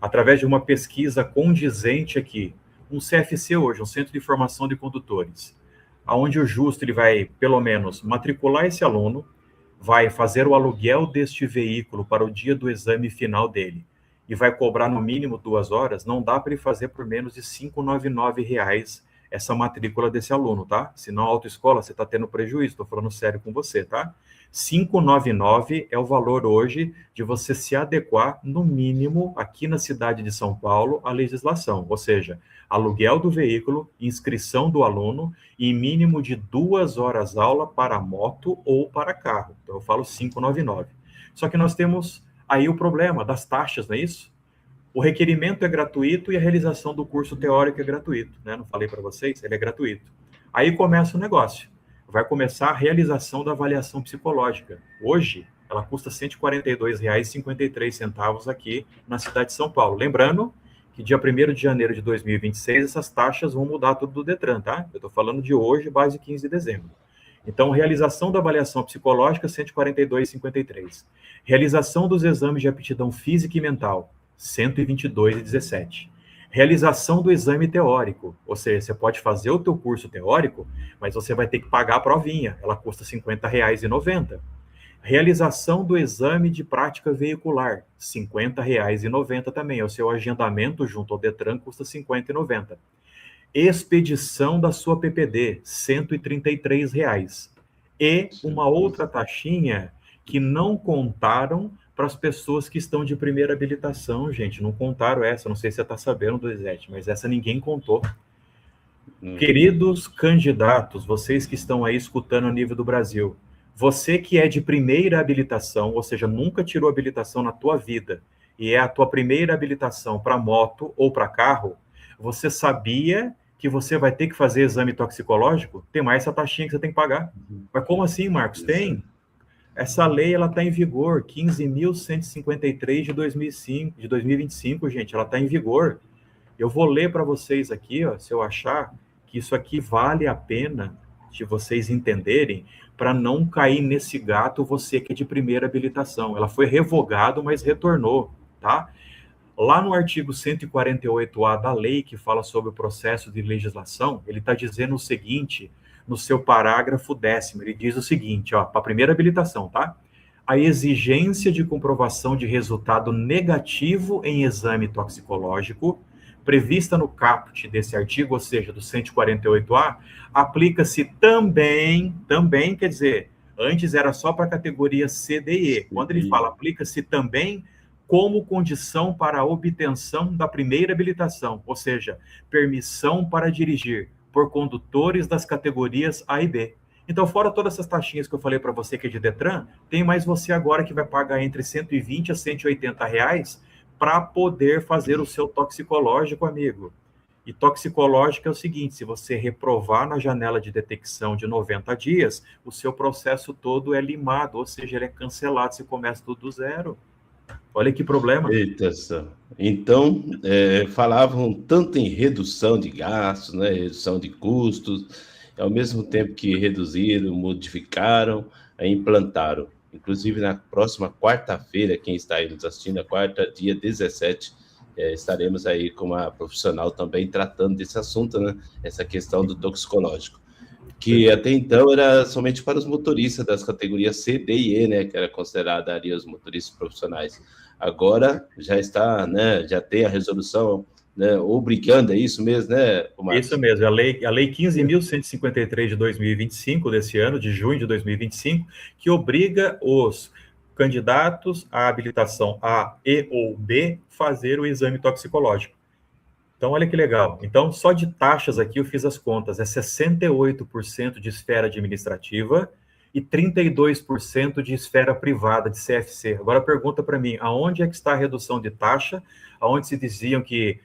através de uma pesquisa condizente aqui, um CFC hoje, um Centro de Formação de Condutores, onde o justo ele vai, pelo menos, matricular esse aluno, vai fazer o aluguel deste veículo para o dia do exame final dele e vai cobrar no mínimo 2 horas, não dá para ele fazer por menos de R$ 599 essa matrícula desse aluno, tá? Senão a autoescola você está tendo prejuízo, estou falando sério com você, tá? 599 é o valor hoje de você se adequar, no mínimo, aqui na cidade de São Paulo, à legislação, ou seja, aluguel do veículo, inscrição do aluno e mínimo de 2 horas aula para moto ou para carro. Então, eu falo 599. Só que nós temos aí o problema das taxas, não é isso? O requerimento é gratuito e a realização do curso teórico é gratuito, né? Não falei para vocês? Ele é gratuito. Aí começa o negócio. Vai começar a realização da avaliação psicológica. Hoje, ela custa R$ 142,53 aqui na cidade de São Paulo. Lembrando que dia 1º de janeiro de 2026, essas taxas vão mudar tudo do Detran, tá? Eu estou falando de hoje, base 15 de dezembro. Então, realização da avaliação psicológica, R$ 142,53. Realização dos exames de aptidão física e mental, R$ 122,17. Realização do exame teórico, ou seja, você pode fazer o teu curso teórico, mas você vai ter que pagar a provinha, ela custa R$ 50,90. Realização do exame de prática veicular, R$ 50,90 também, o seu agendamento junto ao Detran custa R$ 50,90. Expedição da sua PPD, R$ 133,00. E uma outra taxinha que não contaram para as pessoas que estão de primeira habilitação, gente. Não contaram essa, não sei se você está sabendo, Donizete, mas essa ninguém contou. Queridos candidatos, vocês que estão aí escutando a nível do Brasil, você que é de primeira habilitação, ou seja, nunca tirou habilitação na tua vida, e é a tua primeira habilitação para moto ou para carro, você sabia que você vai ter que fazer exame toxicológico? Tem mais essa taxinha que você tem que pagar. Mas como assim, Marcos? Tem. Essa lei, ela está em vigor, 15.153 de 2025, gente, ela está em vigor. Eu vou ler para vocês aqui, ó, se eu achar que isso aqui vale a pena de vocês entenderem, para não cair nesse gato você que é de primeira habilitação. Ela foi revogada, mas retornou, tá? Lá no artigo 148A da lei, que fala sobre o processo de legislação, ele está dizendo o seguinte, no seu parágrafo 10º, ele diz o seguinte, ó, para a primeira habilitação, tá? A exigência de comprovação de resultado negativo em exame toxicológico, prevista no caput desse artigo, ou seja, do 148A, aplica-se também, quer dizer, Antes era só para a categoria C, D e E. Quando ele fala aplica-se também como condição para a obtenção da primeira habilitação, ou seja, permissão para dirigir por condutores das categorias A e B. Então, fora todas essas taxinhas que eu falei para você que é de Detran, tem mais você agora que vai pagar entre 120 a 180 reais para poder fazer o seu toxicológico, amigo. E toxicológico é o seguinte, se você reprovar na janela de detecção de 90 dias, o seu processo todo é limado, ou seja, ele é cancelado, você começa tudo do zero. Olha que problema. Eita, então, falavam tanto em redução de gastos, né, redução de custos, ao mesmo tempo que reduziram, modificaram, implantaram. Inclusive, na próxima quarta-feira, quem está aí nos assistindo, a quarta, dia 17, estaremos aí com uma profissional também tratando desse assunto, né, essa questão do toxicológico, que até então era somente para os motoristas das categorias C, D e E, né, que era considerada ali os motoristas profissionais. Agora já está, né, já tem a resolução, né, obrigando, é isso mesmo, né, Marcos? Isso mesmo, a lei 15.153 de 2025, desse ano, de junho de 2025, que obriga os candidatos à habilitação A, E ou B fazer o exame toxicológico. Então, olha que legal. Então, só de taxas aqui eu fiz as contas, é 68% de esfera administrativa e 32% de esfera privada, de CFC. Agora pergunta para mim, aonde é que está a redução de taxa? Aonde se diziam que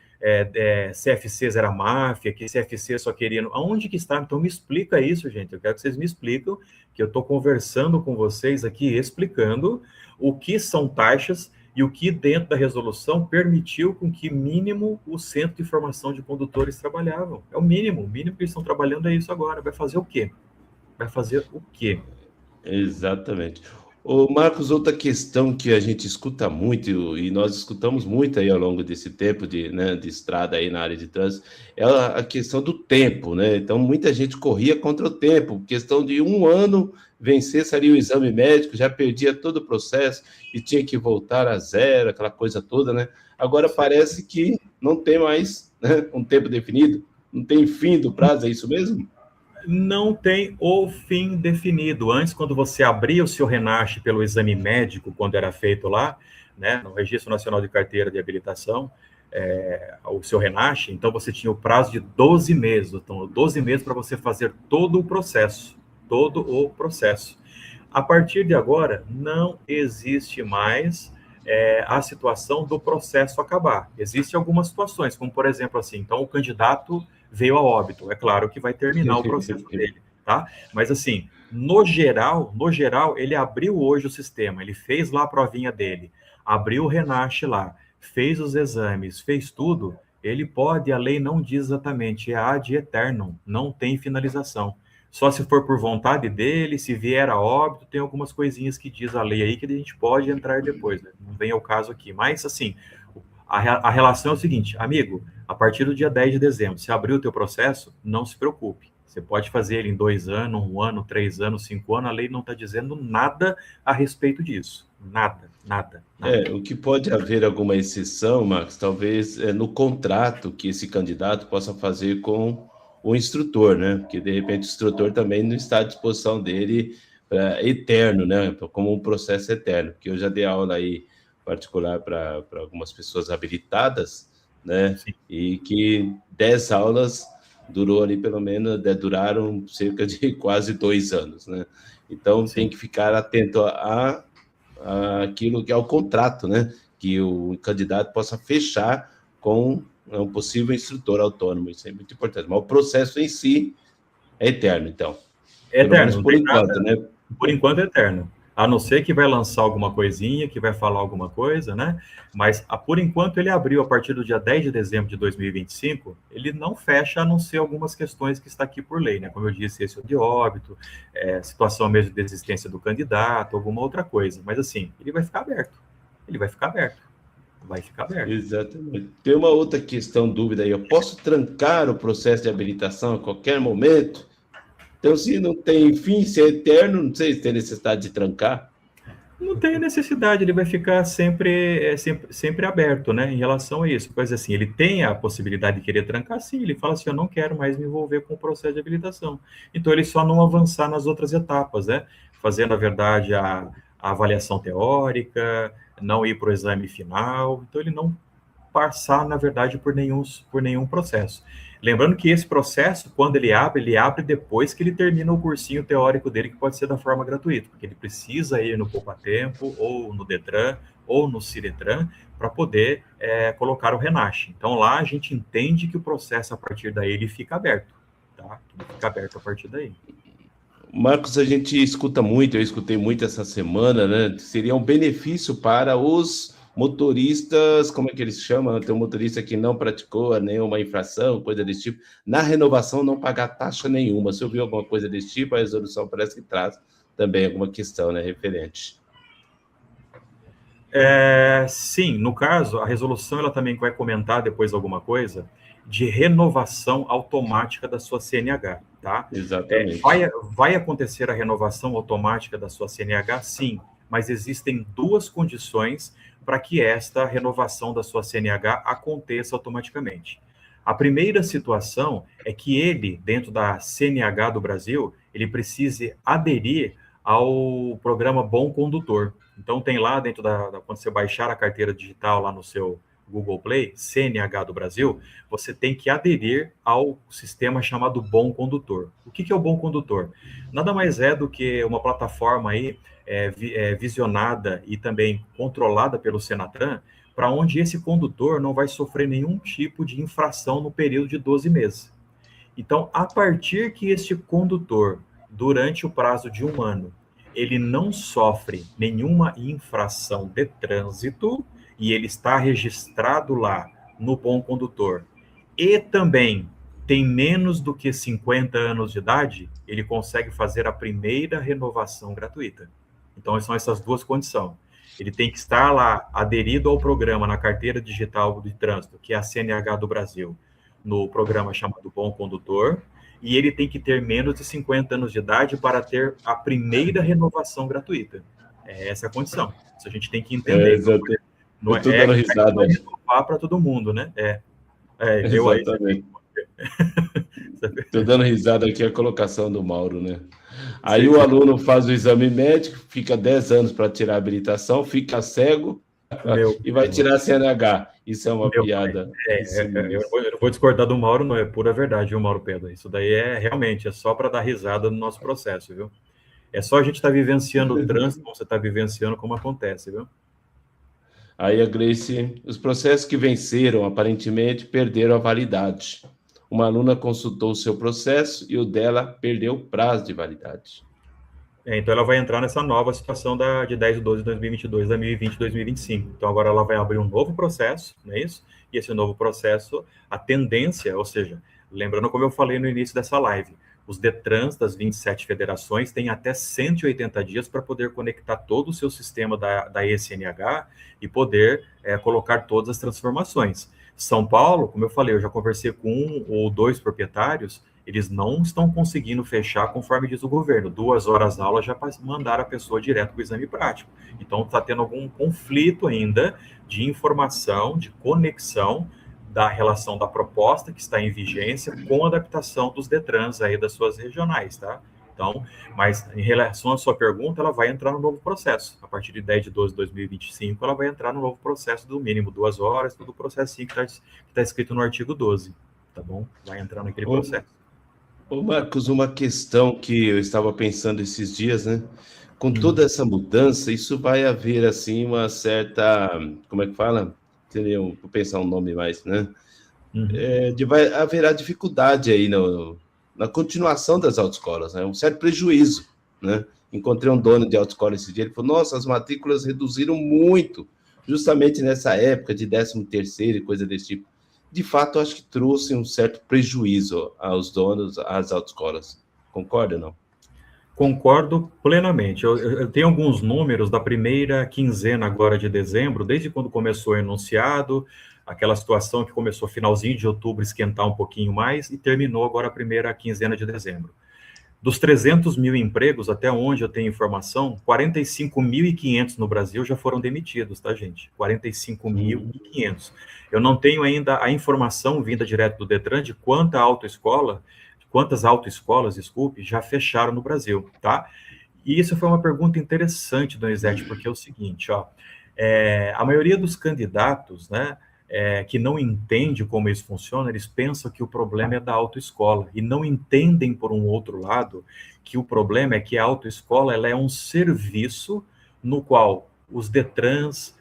CFCs era máfia, que CFC só queriam... Aonde que está? Então me explica isso, gente. Eu quero que vocês me expliquem, que eu estou conversando com vocês aqui, explicando o que são taxas e o que dentro da resolução permitiu com que mínimo o Centro de Formação de Condutores trabalhavam. É o mínimo que eles estão trabalhando é isso agora. Vai fazer o quê? Vai fazer o quê? Exatamente. Ô, Marcos, outra questão que a gente escuta muito, e nós escutamos muito aí ao longo desse tempo de estrada aí na área de trânsito, é a questão do tempo, né? Então, muita gente corria contra o tempo, questão de 1 ano vencesse ali o exame médico, já perdia todo o processo e tinha que voltar a zero, aquela coisa toda, né? Agora parece que não tem mais, né, um tempo definido, não tem fim do prazo, é isso mesmo? Não tem o fim definido. Antes, quando você abria o seu RENASH pelo exame médico, quando era feito lá, né, no Registro Nacional de Carteira de Habilitação, o seu RENASH, então você tinha o prazo de 12 meses. Então, 12 meses para você fazer todo o processo. Todo o processo. A partir de agora, não existe mais a situação do processo acabar. Existem algumas situações, como, por exemplo, assim, então o candidato veio a óbito, é claro que vai terminar o processo dele, tá? Mas assim, no geral, ele abriu hoje o sistema, ele fez lá a provinha dele, abriu o RENASH lá, fez os exames, fez tudo, ele pode, a lei não diz exatamente, é ad eternum, não tem finalização. Só se for por vontade dele, se vier a óbito, tem algumas coisinhas que diz a lei aí que a gente pode entrar depois, né? Não vem ao caso aqui, mas assim, a relação é o seguinte, amigo, a partir do dia 10 de dezembro, se abrir o teu processo, não se preocupe. Você pode fazer ele em 2 anos, 1 ano, 3 anos, 5 anos, a lei não está dizendo nada a respeito disso. Nada. O que pode haver alguma exceção, Max, talvez no contrato que esse candidato possa fazer com o instrutor, né? Porque, de repente, o instrutor também não está à disposição dele eterno, né? Como um processo eterno. Porque eu já dei aula aí particular para algumas pessoas habilitadas, né? Sim. E que 10 aulas durou ali, pelo menos, duraram cerca de quase 2 anos, né? Então, sim, tem que ficar atento a aquilo que é o contrato, né? Que o candidato possa fechar com um possível instrutor autônomo. Isso é muito importante. Mas o processo em si é eterno, então. É eterno, por enquanto, né? Por enquanto é eterno. A não ser que vai lançar alguma coisinha, que vai falar alguma coisa, né? Mas, por enquanto, ele abriu a partir do dia 10 de dezembro de 2025, ele não fecha, a não ser algumas questões que está aqui por lei, né? Como eu disse, esse de óbito, situação mesmo de desistência do candidato, alguma outra coisa. Mas, assim, ele vai ficar aberto. Vai ficar aberto. Exatamente. Tem uma outra questão, dúvida aí. Eu posso trancar o processo de habilitação a qualquer momento? Então, se não tem fim, se é eterno, não sei se tem necessidade de trancar. Não tem necessidade, ele vai ficar sempre aberto, né, em relação a isso. Pois assim, ele tem a possibilidade de querer trancar, sim, ele fala assim, eu não quero mais me envolver com o processo de habilitação. Então, ele só não avançar nas outras etapas, né? fazer, na verdade, a avaliação teórica, não ir para o exame final, então ele não passar, na verdade, por nenhum processo. Lembrando que esse processo, quando ele abre depois que ele termina o cursinho teórico dele, que pode ser da forma gratuita, porque ele precisa ir no Poupa Tempo, ou no Detran, ou no Ciretran, para poder colocar o Renasce. Então, lá a gente entende que o processo, a partir daí, ele fica aberto, tá? Ele fica aberto a partir daí. Marcos, a gente escuta muito, eu escutei muito essa semana, né? Seria um benefício para os motoristas, como é que eles chamam? Tem um motorista que não praticou nenhuma infração, coisa desse tipo. Na renovação, não pagar taxa nenhuma. Se ouviu alguma coisa desse tipo, a resolução parece que traz também alguma questão, né, referente. Sim, no caso, a resolução ela também vai comentar depois alguma coisa de renovação automática da sua CNH, tá? Exatamente. Vai acontecer a renovação automática da sua CNH, sim, mas existem duas condições para que esta renovação da sua CNH aconteça automaticamente. A primeira situação é que ele, dentro da CNH do Brasil, ele precise aderir ao programa Bom Condutor. Então, tem lá dentro quando você baixar a carteira digital lá no seu Google Play, CNH do Brasil, você tem que aderir ao sistema chamado Bom Condutor. O que é o Bom Condutor? Nada mais é do que uma plataforma aí visionada e também controlada pelo Senatran, para onde esse condutor não vai sofrer nenhum tipo de infração no período de 12 meses. Então, a partir que este condutor, durante o prazo de 1 ano, ele não sofre nenhuma infração de trânsito e ele está registrado lá no Bom Condutor e também tem menos do que 50 anos de idade, ele consegue fazer a primeira renovação gratuita. Então, são essas duas condições. Ele tem que estar lá aderido ao programa na carteira digital de trânsito, que é a CNH do Brasil, no programa chamado Bom Condutor, e ele tem que ter menos de 50 anos de idade para ter a primeira renovação gratuita. Essa é a condição. Isso a gente tem que entender. Não estou dando risada. Não é renovar para todo mundo, né? Eu aí. Estou dando risada aqui a colocação do Mauro, né? Aí o aluno faz o exame médico, fica 10 anos para tirar a habilitação, fica cego e vai tirar a CNH. Isso é uma piada. Eu não vou discordar do Mauro, não é pura verdade, viu, Mauro Pedro? Isso daí realmente só para dar risada no nosso processo, viu? É só a gente estar vivenciando o trânsito, você está vivenciando como acontece, viu? Aí a Grace, os processos que venceram, aparentemente, perderam a validade. Uma aluna consultou o seu processo e o dela perdeu o prazo de validade. Então, ela vai entrar nessa nova situação de 10/12/2022, 2020, 2025. Então, agora ela vai abrir um novo processo, não é isso? E esse novo processo, a tendência, ou seja, lembrando como eu falei no início dessa live, os Detrans das 27 federações têm até 180 dias para poder conectar todo o seu sistema da ECNH e poder colocar todas as transformações. São Paulo, como eu falei, eu já conversei com 1 ou 2 proprietários, eles não estão conseguindo fechar conforme diz o governo. 2 horas aula já mandaram a pessoa direto para o exame prático. Então, está tendo algum conflito ainda de informação, de conexão da relação da proposta que está em vigência com a adaptação dos Detrans aí das suas regionais, tá? Então, mas em relação à sua pergunta, ela vai entrar no novo processo. A partir de 10/12/2025, ela vai entrar no novo processo do mínimo 2 horas, todo o processinho que está escrito no artigo 12, tá bom? Vai entrar naquele processo. Ô Marcos, uma questão que eu estava pensando esses dias, né? Com toda essa mudança, isso vai haver, assim, uma certa... Como é que fala? Vou pensar um nome mais, né? Haverá dificuldade aí na continuação das autoescolas, né? Um certo prejuízo, né? Encontrei um dono de autoescola esse dia, ele falou, nossa, as matrículas reduziram muito, justamente nessa época de 13º e coisa desse tipo. De fato, acho que trouxe um certo prejuízo aos donos, às autoescolas. Concorda ou não? Concordo plenamente. Eu tenho alguns números da primeira quinzena agora de dezembro, desde quando começou o enunciado, aquela situação que começou finalzinho de outubro, esquentar um pouquinho mais, e terminou agora a primeira quinzena de dezembro. Dos 300 mil empregos, até onde eu tenho informação, 45.500 no Brasil já foram demitidos, tá, gente? 45.500. Eu não tenho ainda a informação vinda direto do Detran de quantas autoescolas, desculpe, já fecharam no Brasil, tá? E isso foi uma pergunta interessante, Donizete, porque é o seguinte, ó, a maioria dos candidatos, né, que não entende como isso funciona, eles pensam que o problema é da autoescola, e não entendem, por um outro lado, que o problema é que a autoescola ela é um serviço no qual os Detrans,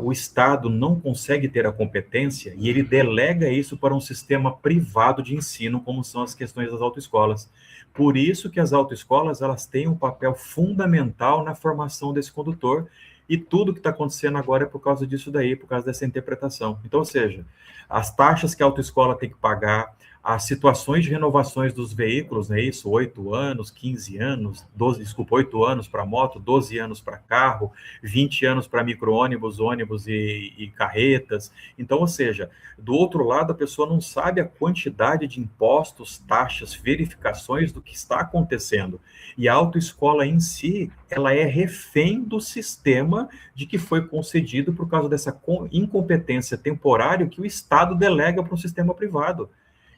o Estado não consegue ter a competência e ele delega isso para um sistema privado de ensino, como são as questões das autoescolas. Por isso que as autoescolas elas têm um papel fundamental na formação desse condutor, e tudo que está acontecendo agora é por causa disso daí, por causa dessa interpretação. Então, ou seja, as taxas que a autoescola tem que pagar, as situações de renovações dos veículos, né, isso, 8 anos, 15 anos, 12, desculpa, 8 anos para moto, 12 anos para carro, 20 anos para micro-ônibus, ônibus e carretas. Então, ou seja, do outro lado, a pessoa não sabe a quantidade de impostos, taxas, verificações do que está acontecendo. E a autoescola em si, ela é refém do sistema de que foi concedido por causa dessa incompetência temporária que o Estado delega para um sistema privado.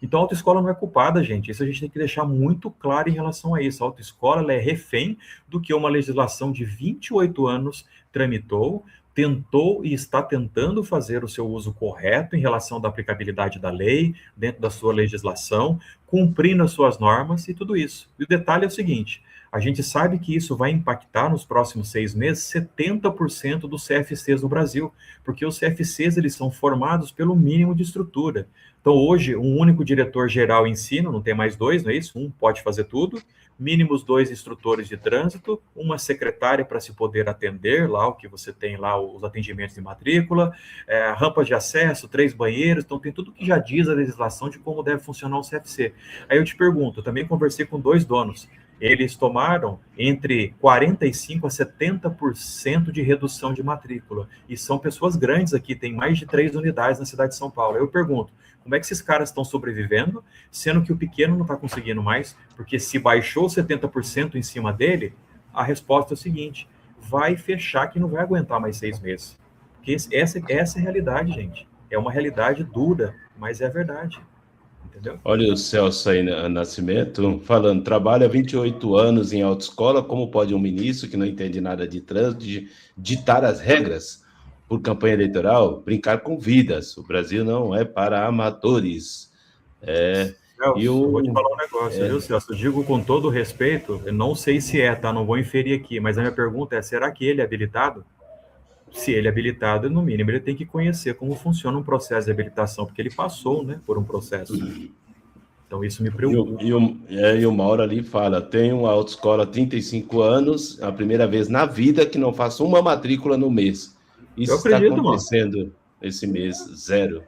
Então, a autoescola não é culpada, gente. Isso a gente tem que deixar muito claro em relação a isso. A autoescola ela é refém do que uma legislação de 28 anos tramitou, tentou e está tentando fazer o seu uso correto em relação da aplicabilidade da lei, dentro da sua legislação, cumprindo as suas normas e tudo isso. E o detalhe é o seguinte, a gente sabe que isso vai impactar nos próximos 6 meses 70% dos CFCs no Brasil, porque os CFCs eles são formados pelo mínimo de estrutura. Então, hoje, um único diretor-geral ensina, não tem mais 2, não é isso? Um pode fazer tudo, mínimos 2 instrutores de trânsito, uma secretária para se poder atender lá, o que você tem lá, os atendimentos de matrícula, rampas de acesso, 3 banheiros, então tem tudo que já diz a legislação de como deve funcionar um CFC. Aí eu te pergunto, eu também conversei com 2 donos, eles tomaram entre 45% a 70% de redução de matrícula, e são pessoas grandes aqui, tem mais de 3 unidades na cidade de São Paulo. Aí eu pergunto, como é que esses caras estão sobrevivendo, sendo que o pequeno não está conseguindo mais? Porque se baixou 70% em cima dele, a resposta é o seguinte, vai fechar que não vai aguentar mais 6 meses. Porque essa é a realidade, gente. É uma realidade dura, mas é a verdade. Entendeu? Olha o Celso aí, Nascimento, falando, trabalha 28 anos em autoescola, como pode um ministro que não entende nada de trânsito ditar as regras por campanha eleitoral, brincar com vidas? O Brasil não é para amadores. Celso, eu vou te falar um negócio, viu, Celso? Eu digo com todo respeito, eu não sei se tá? Não vou inferir aqui, mas a minha pergunta é, será que ele é habilitado? Se ele é habilitado, no mínimo, ele tem que conhecer como funciona um processo de habilitação, porque ele passou, né, por um processo. Então, isso me preocupa. E o Mauro ali fala, tenho a autoescola há 35 anos, é a primeira vez na vida que não faço uma matrícula no mês. Isso está acontecendo esse mês, 0.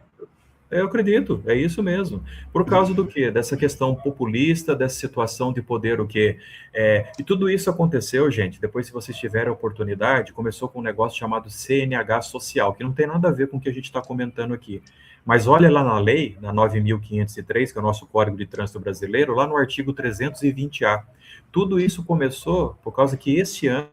Eu acredito, é isso mesmo. Por causa do quê? Dessa questão populista, dessa situação de poder, o quê? E tudo isso aconteceu, gente, depois se vocês tiverem a oportunidade, começou com um negócio chamado CNH social, que não tem nada a ver com o que a gente está comentando aqui. Mas olha lá na lei, na 9.503, que é o nosso Código de Trânsito Brasileiro, lá no artigo 320A. Tudo isso começou por causa que esse ano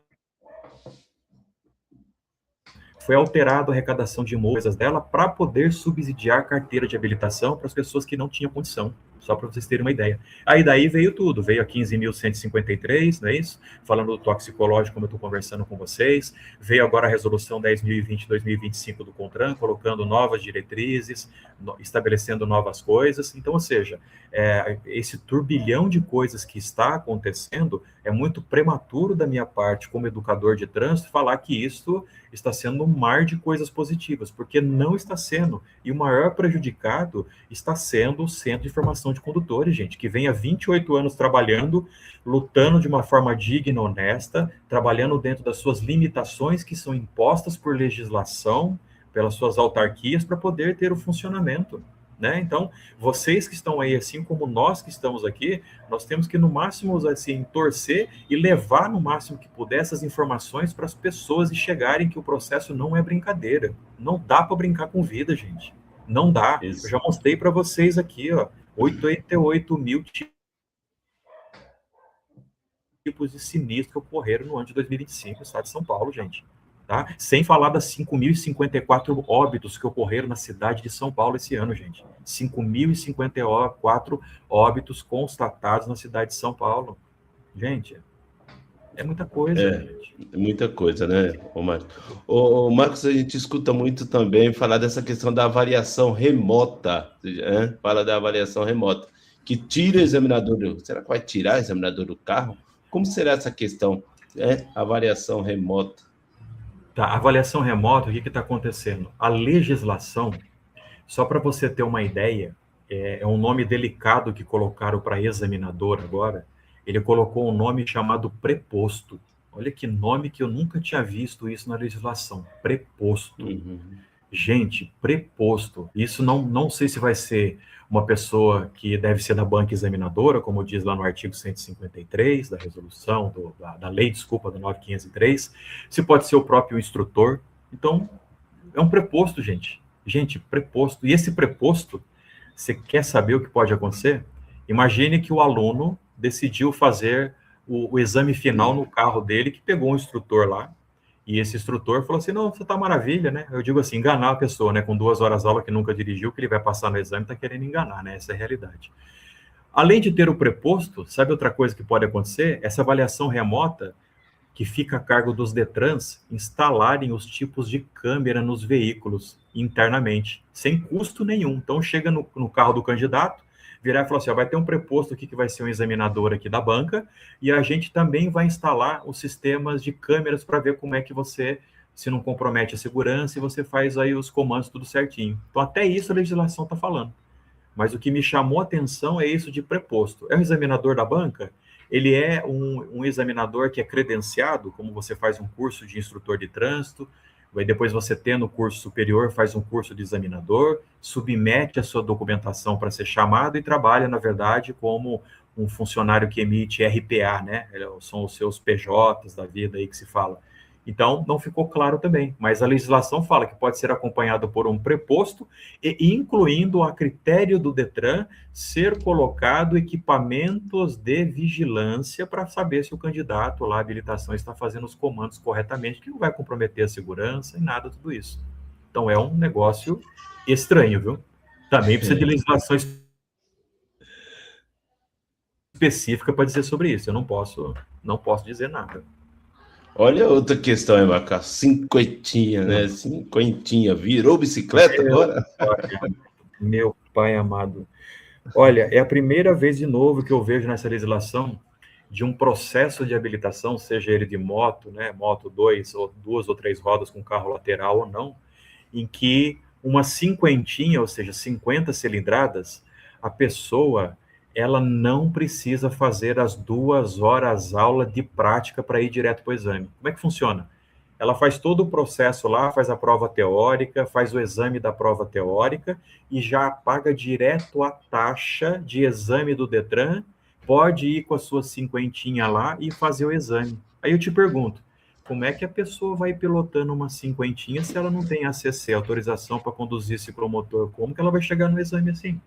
foi alterado a arrecadação de multas dela para poder subsidiar a carteira de habilitação para as pessoas que não tinham condição, só para vocês terem uma ideia. Aí daí veio tudo, veio a 15.153, não é isso? Falando do toxicológico, como eu estou conversando com vocês, veio agora a resolução 10.020/2025 do CONTRAN, colocando novas diretrizes, estabelecendo novas coisas. Então, ou seja, esse turbilhão de coisas que está acontecendo, é muito prematuro da minha parte, como educador de trânsito, falar que isso está sendo um mar de coisas positivas, porque não está sendo. E o maior prejudicado está sendo o Centro de Formação de Condutores, gente, que vem há 28 anos trabalhando, lutando de uma forma digna, honesta, trabalhando dentro das suas limitações que são impostas por legislação, pelas suas autarquias, para poder ter o funcionamento. Né? Então, vocês que estão aí, assim como nós que estamos aqui, nós temos que, no máximo, assim, torcer e levar, no máximo que puder, essas informações para as pessoas e chegarem que o processo não é brincadeira. Não dá para brincar com vida, gente. Não dá. Isso. Eu já mostrei para vocês aqui, ó, 88 mil tipos de sinistro que ocorreram no ano de 2025 no estado de São Paulo, gente. Tá? Sem falar das 5.054 óbitos que ocorreram na cidade de São Paulo esse ano, gente. 5.054 óbitos constatados na cidade de São Paulo. Gente, É muita coisa, gente. Muita coisa, né, ô Marcos? Ô, Marcos, a gente escuta muito também falar dessa questão da avaliação remota, né? Fala da avaliação remota, que tira o examinador será que vai tirar o examinador do carro? Como será essa questão, né? Avaliação remota. Tá, avaliação remota, o que está acontecendo? A legislação, só para você ter uma ideia, é um nome delicado que colocaram para examinador agora. Ele colocou um nome chamado preposto. Olha que nome que eu nunca tinha visto isso na legislação. Preposto. Uhum. Gente, preposto. Isso não sei se vai ser uma pessoa que deve ser da banca examinadora, como diz lá no artigo 153 da resolução, da lei, desculpa, da 9503, se pode ser o próprio instrutor. Então, é um preposto, gente. Gente, preposto. E esse preposto, você quer saber o que pode acontecer? Imagine que o aluno decidiu fazer o exame final no carro dele, que pegou um instrutor lá, e esse instrutor falou assim, não, você tá maravilha, né? Eu digo assim, enganar a pessoa, né? Com 2 horas aula que nunca dirigiu, que ele vai passar no exame, tá querendo enganar, né? Essa é a realidade. Além de ter o preposto, sabe outra coisa que pode acontecer? Essa avaliação remota, que fica a cargo dos Detrans, instalarem os tipos de câmera nos veículos internamente, sem custo nenhum. Então, chega no carro do candidato, virar e falar assim, ó, vai ter um preposto aqui que vai ser um examinador aqui da banca, e a gente também vai instalar os sistemas de câmeras para ver como é que você, se não compromete a segurança, e você faz aí os comandos tudo certinho. Então, até isso a legislação está falando. Mas o que me chamou a atenção é isso de preposto. É um examinador da banca? Ele é um examinador que é credenciado, como você faz um curso de instrutor de trânsito, aí depois você tendo o curso superior, faz um curso de examinador, submete a sua documentação para ser chamado e trabalha, na verdade, como um funcionário que emite RPA, né? São os seus PJs da vida aí que se fala. Então, não ficou claro também, mas a legislação fala que pode ser acompanhado por um preposto e incluindo a critério do Detran ser colocado equipamentos de vigilância para saber se o candidato lá à habilitação está fazendo os comandos corretamente, que não vai comprometer a segurança e nada, tudo isso. Então, é um negócio estranho, viu? Também precisa de legislação específica para dizer sobre isso. Eu não posso dizer nada. Olha outra questão aí, Marcos. Cinquentinha, né? Cinquentinha. Virou bicicleta agora? Meu pai amado. Olha, é a primeira vez de novo que eu vejo nessa legislação de um processo de habilitação, seja ele de moto, né, moto 2 ou 2 ou 3 rodas com carro lateral ou não, em que uma cinquentinha, ou seja, 50 cilindradas, a pessoa ela não precisa fazer as 2 horas aula de prática para ir direto para o exame. Como é que funciona? Ela faz todo o processo lá, faz a prova teórica, faz o exame da prova teórica e já paga direto a taxa de exame do Detran, pode ir com a sua cinquentinha lá e fazer o exame. Aí eu te pergunto, como é que a pessoa vai pilotando uma cinquentinha se ela não tem ACC, autorização para conduzir esse promotor? Como que ela vai chegar no exame assim?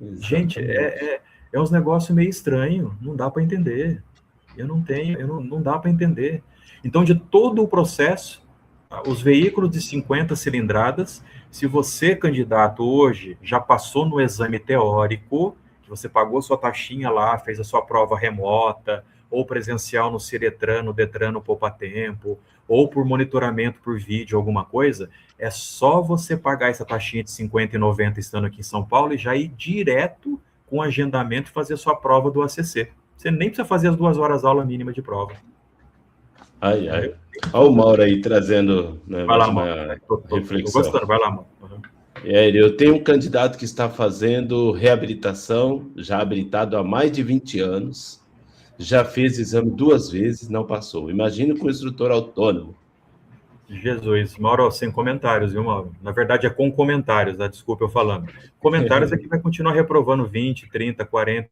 Exatamente. Gente, é uns negócios meio estranho, não dá para entender. Não dá para entender. Então, de todo o processo, os veículos de 50 cilindradas, se você, candidato, hoje já passou no exame teórico, que você pagou sua taxinha lá, fez a sua prova remota, ou presencial no Ciretran, no Detran, no Poupa Tempo, ou por monitoramento por vídeo, alguma coisa, é só você pagar essa taxinha de 50 e 90 estando aqui em São Paulo e já ir direto com agendamento e fazer a sua prova do ACC. Você nem precisa fazer as 2 horas aula mínima de prova. Ai, ai. Olha o Mauro aí trazendo, né, vai lá, uma reflexão. Tô gostando, vai lá, Mauro. Uhum. Eu tenho um candidato que está fazendo reabilitação, já habilitado há mais de 20 anos, já fez exame 2 vezes, não passou. Imagina com o instrutor autônomo. Jesus, Mauro, sem comentários, viu, Mauro? Na verdade, é com comentários, né? Desculpa eu falando. Comentários é que vai continuar reprovando 20, 30, 40,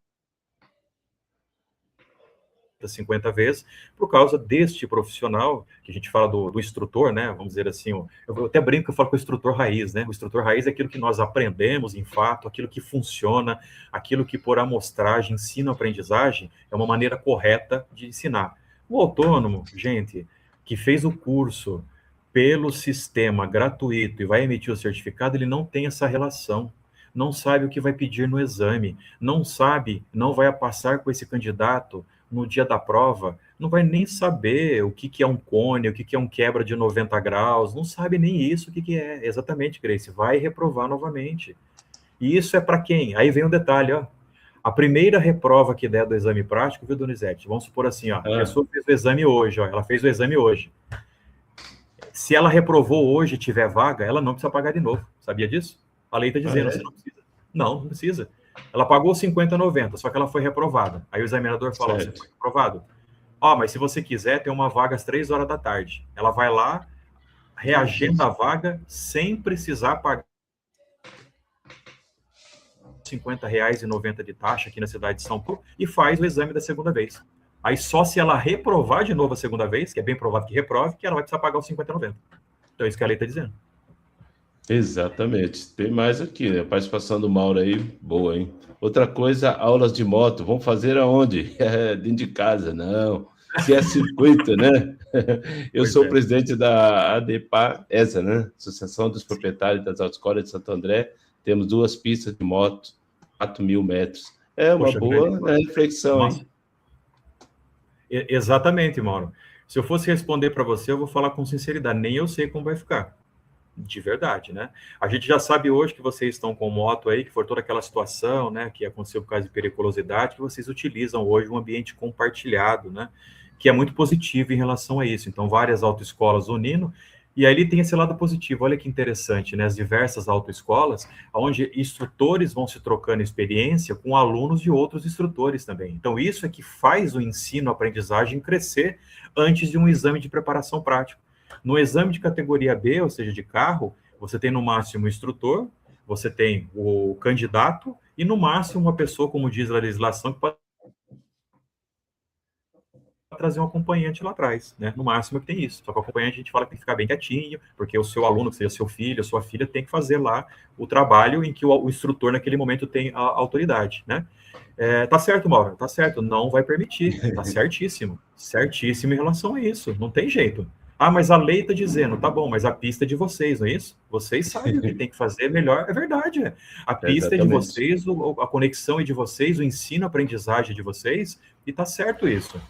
50 vezes, por causa deste profissional, que a gente fala do instrutor, né? Vamos dizer assim, eu até brinco que eu falo com o instrutor raiz, né? O instrutor raiz é aquilo que nós aprendemos em fato, aquilo que funciona, aquilo que por amostragem, ensino-aprendizagem, é uma maneira correta de ensinar. O autônomo, gente, que fez o curso pelo sistema gratuito e vai emitir o certificado, ele não tem essa relação. não sabe o que vai pedir no exame, não sabe, não vai passar com esse candidato no dia da prova, não vai nem saber o que que é um cone, o que que é um quebra de 90 graus, não sabe nem isso o que que é. Exatamente, Grace, vai reprovar novamente. E isso é para quem? Aí vem um detalhe, ó. A primeira reprova que der do exame prático, viu, Donizete? Vamos supor assim, ó, a pessoa fez o exame hoje, ó, ela fez o exame hoje. Se ela reprovou hoje e tiver vaga, ela não precisa pagar de novo. Sabia disso? A lei está dizendo, você não precisa. Não precisa. Ela pagou 50,90, só que ela foi reprovada. Aí o examinador fala, você foi reprovado. Ó, mas se você quiser, tem uma vaga às 3 horas da tarde. Ela vai lá, reagenda a vaga, sem precisar pagar R$50,90 de taxa aqui na cidade de São Paulo, e faz o exame da segunda vez. Aí só se ela reprovar de novo a segunda vez, que é bem provável que reprove, que ela vai precisar pagar os 50,90. Então é isso que a lei está dizendo. Exatamente. Tem mais aqui, né? A participação do Mauro aí, boa, hein? Outra coisa, aulas de moto. Vamos fazer aonde? Dentro de casa, não. Se é circuito, né? Eu sou presidente da ADPA, essa, né? Associação dos Proprietários das Autoescolas de Santo André. Temos 2 pistas de moto, 4.000 metros. É uma boa reflexão, hein? Exatamente, Mauro. Se eu fosse responder para você, eu vou falar com sinceridade. Nem eu sei como vai ficar. De verdade, né? A gente já sabe hoje que vocês estão com moto aí, que foi toda aquela situação, né, que aconteceu por causa de periculosidade, que vocês utilizam hoje um ambiente compartilhado, né, que é muito positivo em relação a isso. Então, várias autoescolas unindo, e aí ele tem esse lado positivo. Olha que interessante, né, as diversas autoescolas, onde instrutores vão se trocando experiência com alunos de outros instrutores também. Então, isso é que faz o ensino-aprendizagem crescer antes de um exame de preparação prática. No exame de categoria B, ou seja, de carro, você tem no máximo o instrutor, você tem o candidato e no máximo uma pessoa, como diz a legislação, que pode trazer um acompanhante lá atrás, né? No máximo que tem isso. Só que o acompanhante a gente fala que tem que ficar bem quietinho, porque o seu aluno, que seja seu filho, a sua filha, tem que fazer lá o trabalho em que o instrutor naquele momento tem a autoridade, né? Tá certo, Mauro, tá certo, não vai permitir, tá certíssimo em relação a isso, não tem jeito. Ah, mas a lei está dizendo, tá bom, mas a pista é de vocês, não é isso? Vocês sabem o que tem que fazer melhor, é verdade. A pista é de vocês, a conexão é de vocês, o ensino, a aprendizagem é de vocês, e tá certo isso.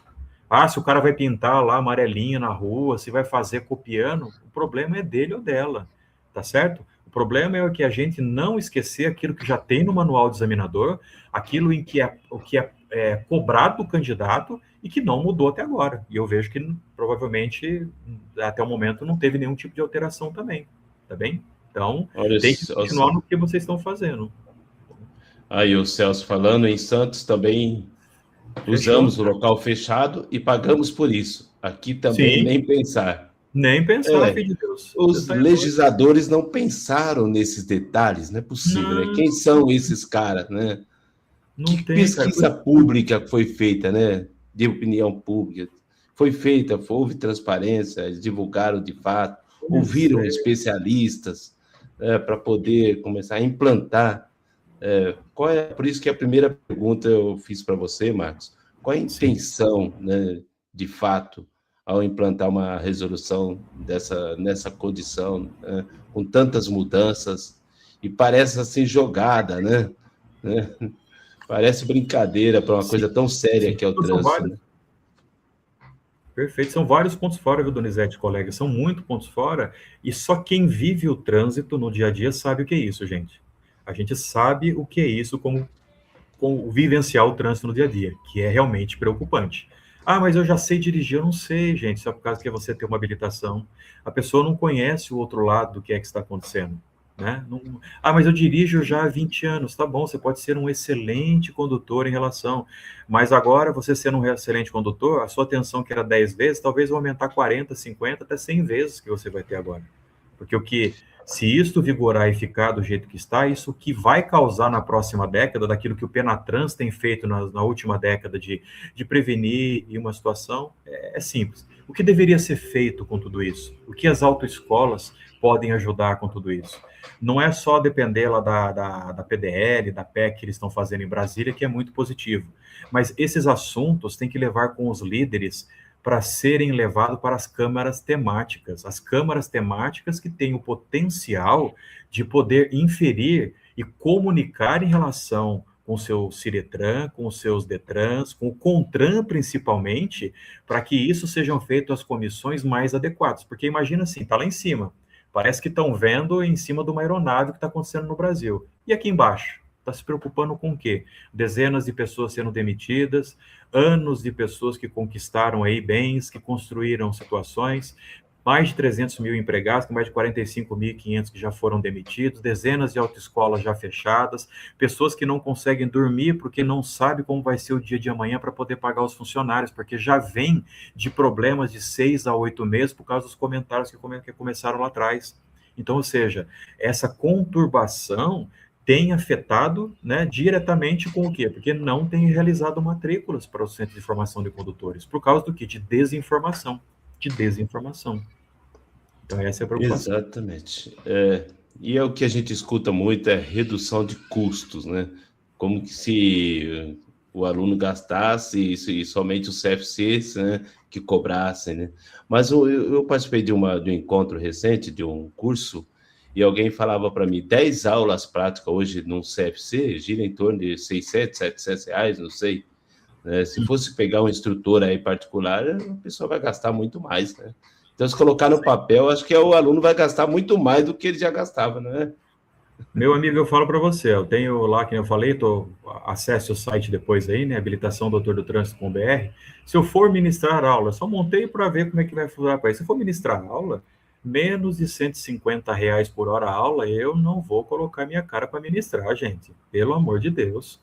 Ah, se o cara vai pintar lá amarelinho na rua, se vai fazer copiando, o problema é dele ou dela, tá certo? O problema é que a gente não esquecer aquilo que já tem no manual do examinador, aquilo em que o que é cobrado do candidato e que não mudou até agora. E eu vejo que provavelmente até o momento não teve nenhum tipo de alteração também, tá bem? Então, tem que continuar no que vocês estão fazendo. Aí o Celso falando, em Santos também usamos o local fechado e pagamos por isso. Aqui também Sim. nem pensar. Nem pensar, filho de Deus. Os legisladores não pensaram nesses detalhes, não é possível, né? Quem são esses caras, né? Que pesquisa pública foi feita, né? De opinião pública. Foi feita, houve transparência, eles divulgaram de fato, ouviram especialistas para poder começar a implantar. Por isso que a primeira pergunta eu fiz para você, Marcos, qual a intenção, né, de fato, ao implantar uma resolução nessa condição, né, com tantas mudanças, e parece assim jogada, né? Parece brincadeira para uma coisa tão séria que é o trânsito. Né? Perfeito, são vários pontos fora, viu, Donizete, colega? São muitos pontos fora, e só quem vive o trânsito no dia a dia sabe o que é isso, gente. A gente sabe o que é isso, como vivenciar o trânsito no dia a dia, que é realmente preocupante. Ah, mas eu já sei dirigir, eu não sei, gente, só por causa que você tem uma habilitação. A pessoa não conhece o outro lado do que é que está acontecendo. Né? Ah, mas eu dirijo já há 20 anos, tá bom, você pode ser um excelente condutor em relação, mas agora você sendo um excelente condutor, a sua atenção que era 10 vezes, talvez vai aumentar 40, 50, até 100 vezes que você vai ter agora. Porque se isto vigorar e ficar do jeito que está, isso que vai causar na próxima década, daquilo que o Penatrans tem feito na última década de prevenir e uma situação, é simples. O que deveria ser feito com tudo isso? O que as autoescolas podem ajudar com tudo isso? Não é só depender lá da PDL, da PEC que eles estão fazendo em Brasília, que é muito positivo, mas esses assuntos têm que levar com os líderes para serem levados para as câmaras temáticas que têm o potencial de poder inferir e comunicar em relação com o seu Ciretran, com os seus Detrans, com o Contran principalmente, para que isso sejam feitas as comissões mais adequadas. Porque imagina assim, está lá em cima, parece que estão vendo em cima de uma aeronave o que está acontecendo no Brasil. E aqui embaixo? Está se preocupando com o quê? Dezenas de pessoas sendo demitidas, anos de pessoas que conquistaram aí bens, que construíram situações, mais de 300 mil empregados, mais de 45.500 que já foram demitidos, dezenas de autoescolas já fechadas, pessoas que não conseguem dormir porque não sabem como vai ser o dia de amanhã para poder pagar os funcionários, porque já vem de problemas de 6 a 8 meses por causa dos comentários que começaram lá atrás. Então, ou seja, essa conturbação tem afetado, né, diretamente com o quê? Porque não tem realizado matrículas para o Centro de Formação de Condutores, por causa do quê? De desinformação. Então, essa é a preocupação. Exatamente. E é o que a gente escuta muito, é redução de custos, né? Como que se o aluno gastasse e somente os CFCs, né, que cobrassem, né? Mas eu participei de um encontro recente, de um curso, e alguém falava para mim, 10 aulas práticas hoje num CFC gira em torno de 600, 700 reais, não sei. Né? Se fosse pegar um instrutor aí particular, a pessoa vai gastar muito mais, né? Então, se colocar no papel, acho que o aluno vai gastar muito mais do que ele já gastava, né? Meu amigo, eu falo para você, eu tenho lá, que eu falei, acesse o site depois aí, né, habilitação doutor do trânsito.br. Se eu for ministrar aula, só montei para ver como é que vai funcionar para isso. Se eu for ministrar aula, menos de R$ 150 por hora a aula, eu não vou colocar minha cara para ministrar, gente. Pelo amor de Deus,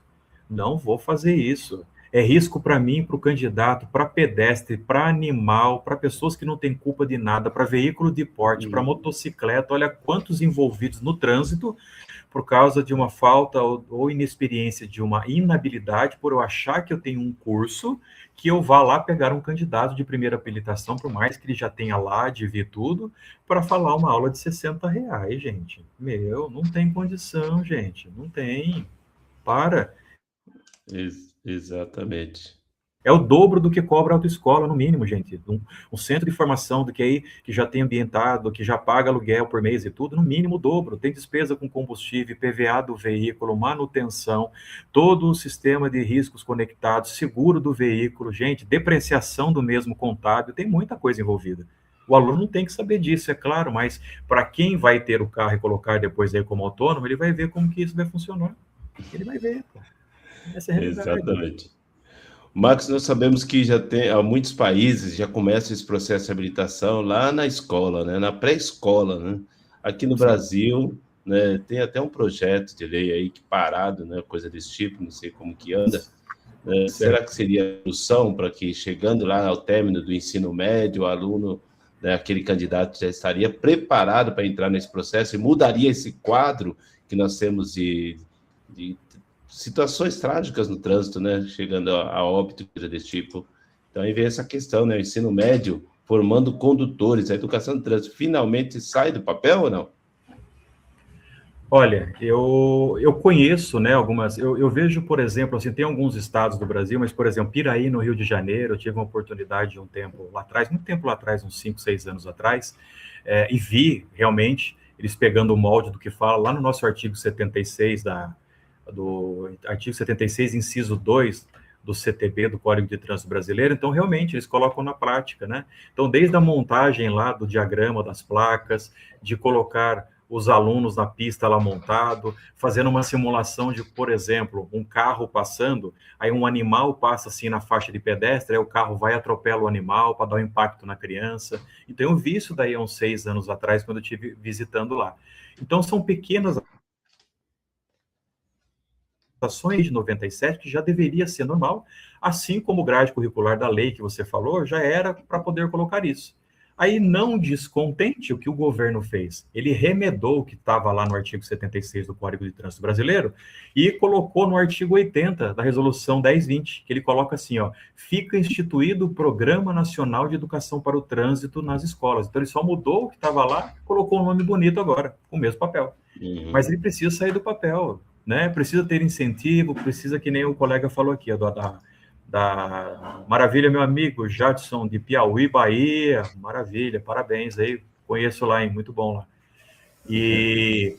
não vou fazer isso. É risco para mim, para o candidato, para pedestre, para animal, para pessoas que não têm culpa de nada, para veículo de porte, para motocicleta. Olha quantos envolvidos no trânsito por causa de uma falta ou inexperiência, de uma inabilidade, por eu achar que eu tenho um curso, que eu vá lá pegar um candidato de primeira habilitação, por mais que ele já tenha lá de ver tudo, para falar uma aula de R$ 60, gente. Meu, não tem condição, gente. Não tem. Para. Exatamente. É o dobro do que cobra a autoescola, no mínimo, gente. Um centro de formação do que aí, que já tem ambientado, que já paga aluguel por mês e tudo, no mínimo o dobro. Tem despesa com combustível, PVA do veículo, manutenção, todo o sistema de riscos conectados, seguro do veículo, gente, depreciação do mesmo contábil, tem muita coisa envolvida. O aluno não tem que saber disso, é claro, mas para quem vai ter o carro e colocar depois aí como autônomo, ele vai ver como que isso vai funcionar. Ele vai ver, pô. Essa é a realidade. Exatamente. Marcos, nós sabemos que já tem, há muitos países já começa esse processo de habilitação lá na escola, né, na pré-escola, né? Aqui no Brasil, né, tem até um projeto de lei aí que parado, né, coisa desse tipo, não sei como que anda. Será que seria a solução para que, chegando lá ao término do ensino médio, o aluno, né, aquele candidato já estaria preparado para entrar nesse processo e mudaria esse quadro que nós temos de situações trágicas no trânsito, né? Chegando a óbito, coisa desse tipo. Então, aí vem essa questão, né? O ensino médio formando condutores, a educação do trânsito finalmente sai do papel ou não? Olha, eu conheço, né, algumas, eu vejo, por exemplo, assim, tem alguns estados do Brasil, mas, por exemplo, Piraí, no Rio de Janeiro, eu tive uma oportunidade de um tempo lá atrás, muito tempo lá atrás, uns 5, 6 anos atrás, e vi, realmente, eles pegando o molde do que fala lá no nosso artigo 76 do artigo 76, inciso 2 do CTB, do Código de Trânsito Brasileiro. Então, realmente, eles colocam na prática, né? Então, desde a montagem lá do diagrama das placas, de colocar os alunos na pista lá montado, fazendo uma simulação de, por exemplo, um carro passando, aí um animal passa assim na faixa de pedestre, aí o carro vai e atropela o animal para dar um impacto na criança. Então, eu vi isso daí há uns 6 anos atrás, quando eu estive visitando lá. Então, são pequenas ações de 97, que já deveria ser normal, assim como o grade curricular da lei que você falou, já era para poder colocar isso. Aí, não descontente, o que o governo fez? Ele remedou o que estava lá no artigo 76 do Código de Trânsito Brasileiro e colocou no artigo 80 da Resolução 1020, que ele coloca assim, ó, fica instituído o Programa Nacional de Educação para o Trânsito nas escolas. Então, ele só mudou o que estava lá, colocou um nome bonito agora, com o mesmo papel. Mas ele precisa sair do papel, né? Precisa ter incentivo, precisa, que nem o colega falou aqui, da Maravilha, meu amigo Jadson, de Piauí, Bahia, maravilha, parabéns aí, conheço lá, hein? Muito bom lá. E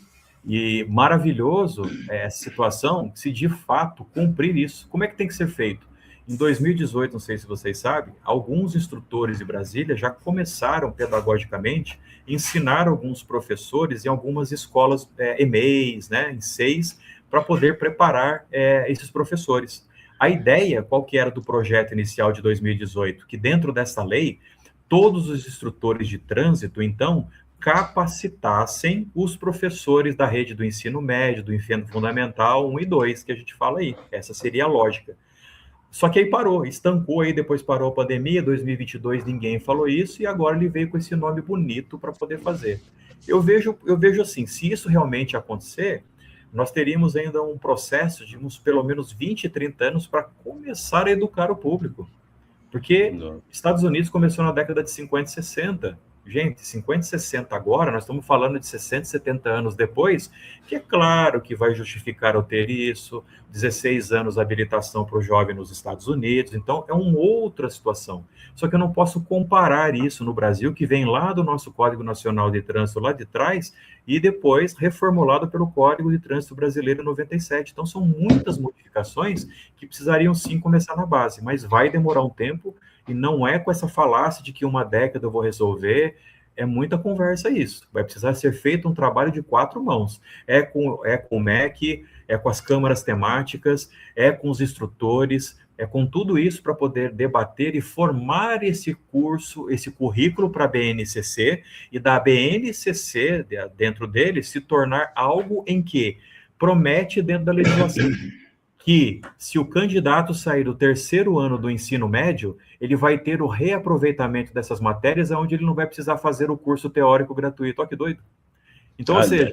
E maravilhoso essa situação se de fato cumprir isso. Como é que tem que ser feito? Em 2018, não sei se vocês sabem, alguns instrutores de Brasília já começaram pedagogicamente a ensinar alguns professores em algumas escolas EMEIs, né, em 6, para poder preparar esses professores. A ideia, qual que era do projeto inicial de 2018? Que dentro dessa lei, todos os instrutores de trânsito, então, capacitassem os professores da rede do ensino médio, do ensino fundamental 1 e 2, que a gente fala aí. Essa seria a lógica. Só que aí parou, estancou aí, depois parou a pandemia, 2022 ninguém falou isso, e agora ele veio com esse nome bonito para poder fazer. Eu vejo assim, se isso realmente acontecer, nós teríamos ainda um processo de uns pelo menos 20, 30 anos para começar a educar o público. Porque Não. Estados Unidos começou na década de 50 e 60. Gente, 50 e 60 agora, nós estamos falando de 60 e 70 anos depois, que é claro que vai justificar eu ter isso, 16 anos de habilitação para o jovem nos Estados Unidos, então é uma outra situação. Só que eu não posso comparar isso no Brasil, que vem lá do nosso Código Nacional de Trânsito lá de trás, e depois reformulado pelo Código de Trânsito Brasileiro 97. Então são muitas modificações que precisariam sim começar na base, mas vai demorar um tempo, e não é com essa falácia de que uma década eu vou resolver, é muita conversa isso. Vai precisar ser feito um trabalho de 4 mãos. É com o MEC, é com as câmaras temáticas, é com os instrutores, é com tudo isso para poder debater e formar esse curso, esse currículo para a BNCC, e da BNCC, dentro dele, se tornar algo em que promete dentro da legislação que, se o candidato sair do 3º ano do ensino médio, ele vai ter o reaproveitamento dessas matérias, onde ele não vai precisar fazer o curso teórico gratuito. Olha que doido. Então, ou seja,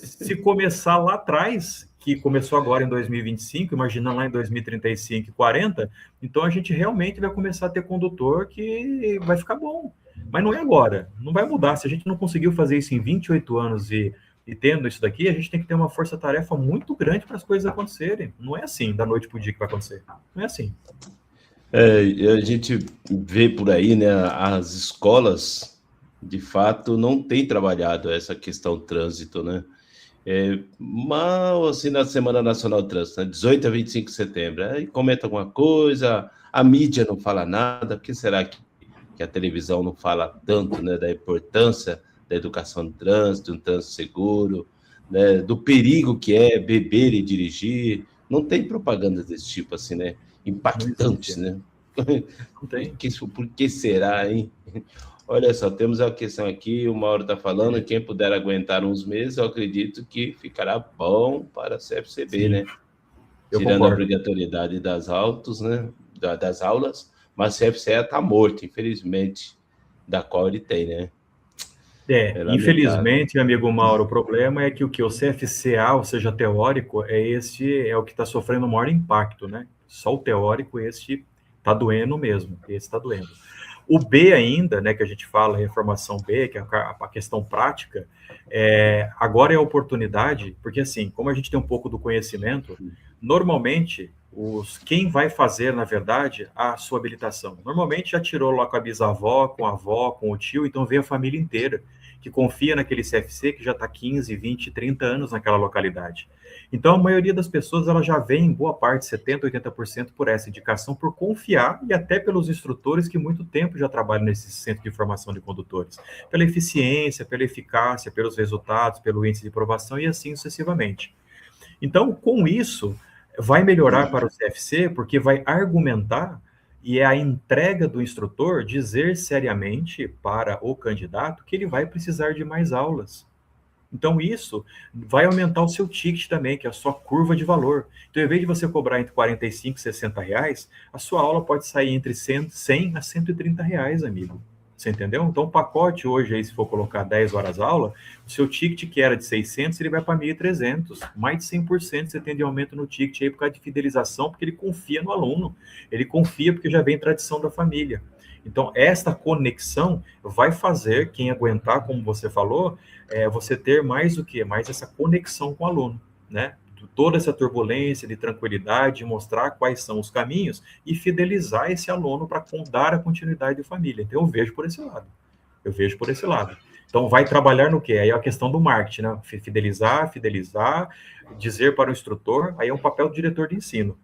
se começar lá atrás, que começou agora em 2025, imaginando lá em 2035 e 40, então a gente realmente vai começar a ter condutor que vai ficar bom. Mas não é agora, não vai mudar. Se a gente não conseguiu fazer isso em 28 anos e tendo isso daqui, a gente tem que ter uma força-tarefa muito grande para as coisas acontecerem. Não é assim, da noite para o dia que vai acontecer. Não é assim. A gente vê por aí, né, as escolas, de fato, não têm trabalhado essa questão do trânsito, né? Mal assim na Semana Nacional do Trânsito, né? 18 a 25 de setembro. Aí comenta alguma coisa, a mídia não fala nada. Por que será que a televisão não fala tanto, né, da importância da educação do trânsito, um trânsito seguro, né, do perigo que é beber e dirigir? Não tem propaganda desse tipo, assim, né? Impactantes, né? Não tem. Por que será, hein? Olha só, temos a questão aqui, o Mauro está falando, quem puder aguentar uns meses, eu acredito que ficará bom para a CFCB, sim, né? Tirando a obrigatoriedade das autos, né? Das aulas, mas a CFCE está morto, infelizmente, da qual ele tem, né? Infelizmente, amigo Mauro, o problema é que o CFCA, ou seja, teórico, é o que está sofrendo o maior impacto, né? Só o teórico, esse está doendo mesmo, esse está doendo. O B ainda, né, que a gente fala, reformação B, que é a questão prática, agora é a oportunidade, porque assim, como a gente tem um pouco do conhecimento, normalmente, quem vai fazer, na verdade, a sua habilitação? Normalmente já tirou lá com a bisavó, com a avó, com o tio, então vem a família inteira, que confia naquele CFC, que já está 15, 20, 30 anos naquela localidade. Então, a maioria das pessoas, ela já vem, em boa parte, 70%, 80% por essa indicação, por confiar, e até pelos instrutores que muito tempo já trabalham nesse centro de formação de condutores, pela eficiência, pela eficácia, pelos resultados, pelo índice de aprovação, e assim sucessivamente. Então, com isso, vai melhorar para o CFC, porque vai argumentar, e é a entrega do instrutor dizer seriamente para o candidato que ele vai precisar de mais aulas. Então, isso vai aumentar o seu ticket também, que é a sua curva de valor. Então, em vez de você cobrar entre 45 e 60 reais, a sua aula pode sair entre 100 a 130 reais, amigo. Você entendeu? Então, o pacote hoje, aí, se for colocar 10 horas aula, o seu ticket, que era de 600, ele vai para 1.300. Mais de 100% você tem de aumento no ticket aí por causa de fidelização, porque ele confia no aluno. Ele confia porque já vem tradição da família. Então, esta conexão vai fazer, quem aguentar, como você falou, você ter mais o quê? Mais essa conexão com o aluno, né? Toda essa turbulência de tranquilidade, mostrar quais são os caminhos e fidelizar esse aluno para dar a continuidade de família. Então, eu vejo por esse lado. Eu vejo por esse lado. Então, vai trabalhar no quê? Aí é a questão do marketing, né? Fidelizar, dizer para o instrutor, aí é um papel do diretor de ensino,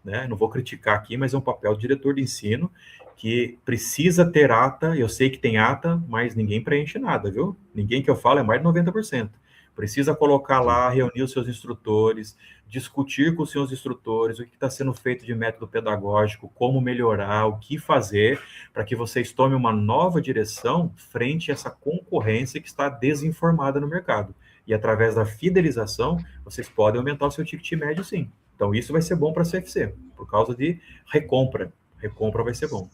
né? Não vou criticar aqui, mas é um papel do diretor de ensino que precisa ter ata. Eu sei que tem ata, mas ninguém preenche nada, viu? Ninguém que eu falo é mais de 90%. Precisa colocar lá, reunir os seus instrutores, discutir com os seus instrutores o que está sendo feito de método pedagógico, como melhorar, o que fazer, para que vocês tomem uma nova direção frente a essa concorrência que está desinformada no mercado. E através da fidelização, vocês podem aumentar o seu ticket médio, sim. Então, isso vai ser bom para a CFC, por causa de recompra. Recompra vai ser bom.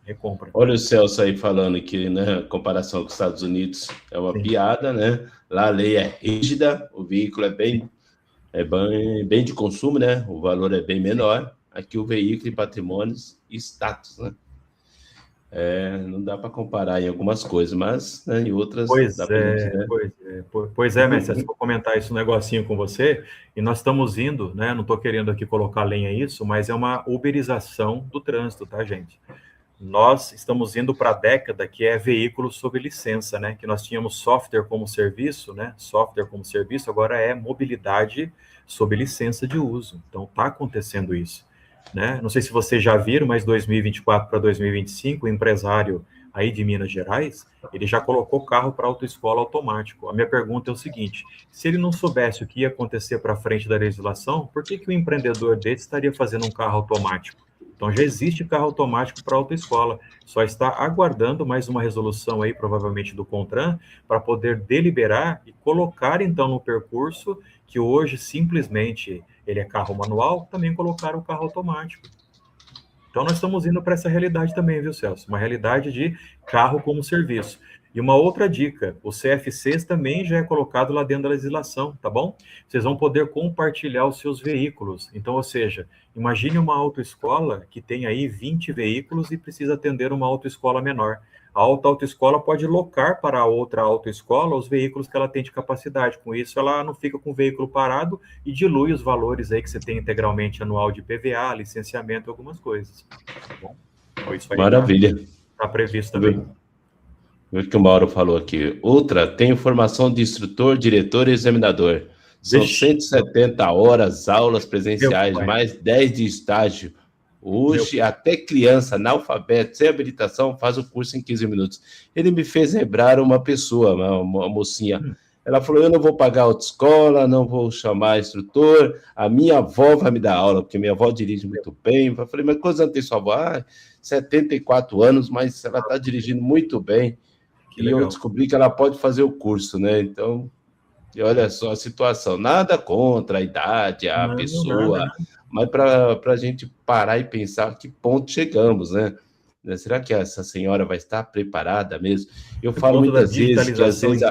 Recompra. Olha o Celso aí falando que, né, comparação com os Estados Unidos é uma piada, né? Lá a lei é rígida, o veículo é bem de consumo, né? O valor é bem menor. Aqui o veículo e patrimônios e status, né? Não dá para comparar em algumas coisas, mas, né, em outras dá pra gente, né? Pois é, mestre, se eu comentar esse negocinho com você, e nós estamos indo, né? Não estou querendo aqui colocar lenha a isso, mas é uma uberização do trânsito, tá, gente? Nós estamos indo para a década que é veículo sob licença, né? Que nós tínhamos software como serviço, né? Software como serviço, agora é mobilidade sob licença de uso. Então, está acontecendo isso, né? Não sei se vocês já viram, mas 2024 para 2025, o empresário aí de Minas Gerais, ele já colocou carro para autoescola automático. A minha pergunta é o seguinte: se ele não soubesse o que ia acontecer para frente da legislação, por que o empreendedor dele estaria fazendo um carro automático? Então, já existe carro automático para autoescola, só está aguardando mais uma resolução aí, provavelmente do CONTRAN, para poder deliberar e colocar, então, no percurso, que hoje, simplesmente, ele é carro manual, também colocar o carro automático. Então, nós estamos indo para essa realidade também, viu, Celso? Uma realidade de carro como serviço. E uma outra dica, o CFCs também já é colocado lá dentro da legislação, tá bom? Vocês vão poder compartilhar os seus veículos. Então, ou seja, imagine uma autoescola que tem aí 20 veículos e precisa atender uma autoescola menor. A autoescola pode locar para a outra autoescola os veículos que ela tem de capacidade. Com isso, ela não fica com o veículo parado e dilui os valores aí que você tem integralmente anual de PVA, licenciamento e algumas coisas. Tá bom? Então, isso aí Maravilha. Está previsto também. O que o Mauro falou aqui. Outra, tem formação de instrutor, diretor e examinador. São 170 horas, aulas presenciais, mais 10 de estágio. Hoje, até criança, analfabeto, sem habilitação, faz o curso em 15 minutos. Ele me fez lembrar uma pessoa, uma mocinha. Ela falou, eu não vou pagar autoescola, não vou chamar instrutor, a minha avó vai me dar aula, porque minha avó dirige muito bem. Eu falei, mas quantos anos tem sua avó? 74 anos, mas ela está dirigindo muito bem. E eu descobri que ela pode fazer o curso, né? Então, e olha só a situação. Nada contra a idade, a pessoa, mas para a gente parar e pensar a que ponto chegamos, né? Será que essa senhora vai estar preparada mesmo? Eu falo muitas vezes que às vezes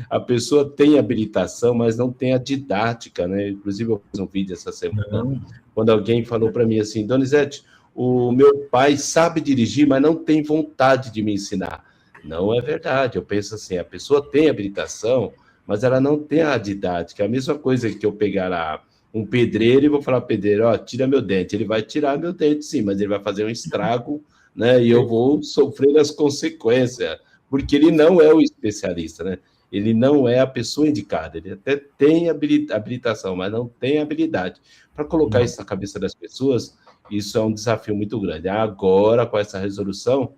a pessoa tem habilitação, mas não tem a didática, né? Inclusive, eu fiz um vídeo essa semana, quando alguém falou para mim assim, Donizete, o meu pai sabe dirigir, mas não tem vontade de me ensinar. Não é verdade. Eu penso assim, a pessoa tem habilitação, mas ela não tem a didática. É a mesma coisa que eu pegar lá um pedreiro e vou falar, pedreiro, ó, tira meu dente. Ele vai tirar meu dente, sim, mas ele vai fazer um estrago, né? E eu vou sofrer as consequências, porque ele não é o especialista, né? Ele não é a pessoa indicada. Ele até tem habilitação, mas não tem habilidade. Para colocar isso na cabeça das pessoas, isso é um desafio muito grande. Agora, com essa resolução,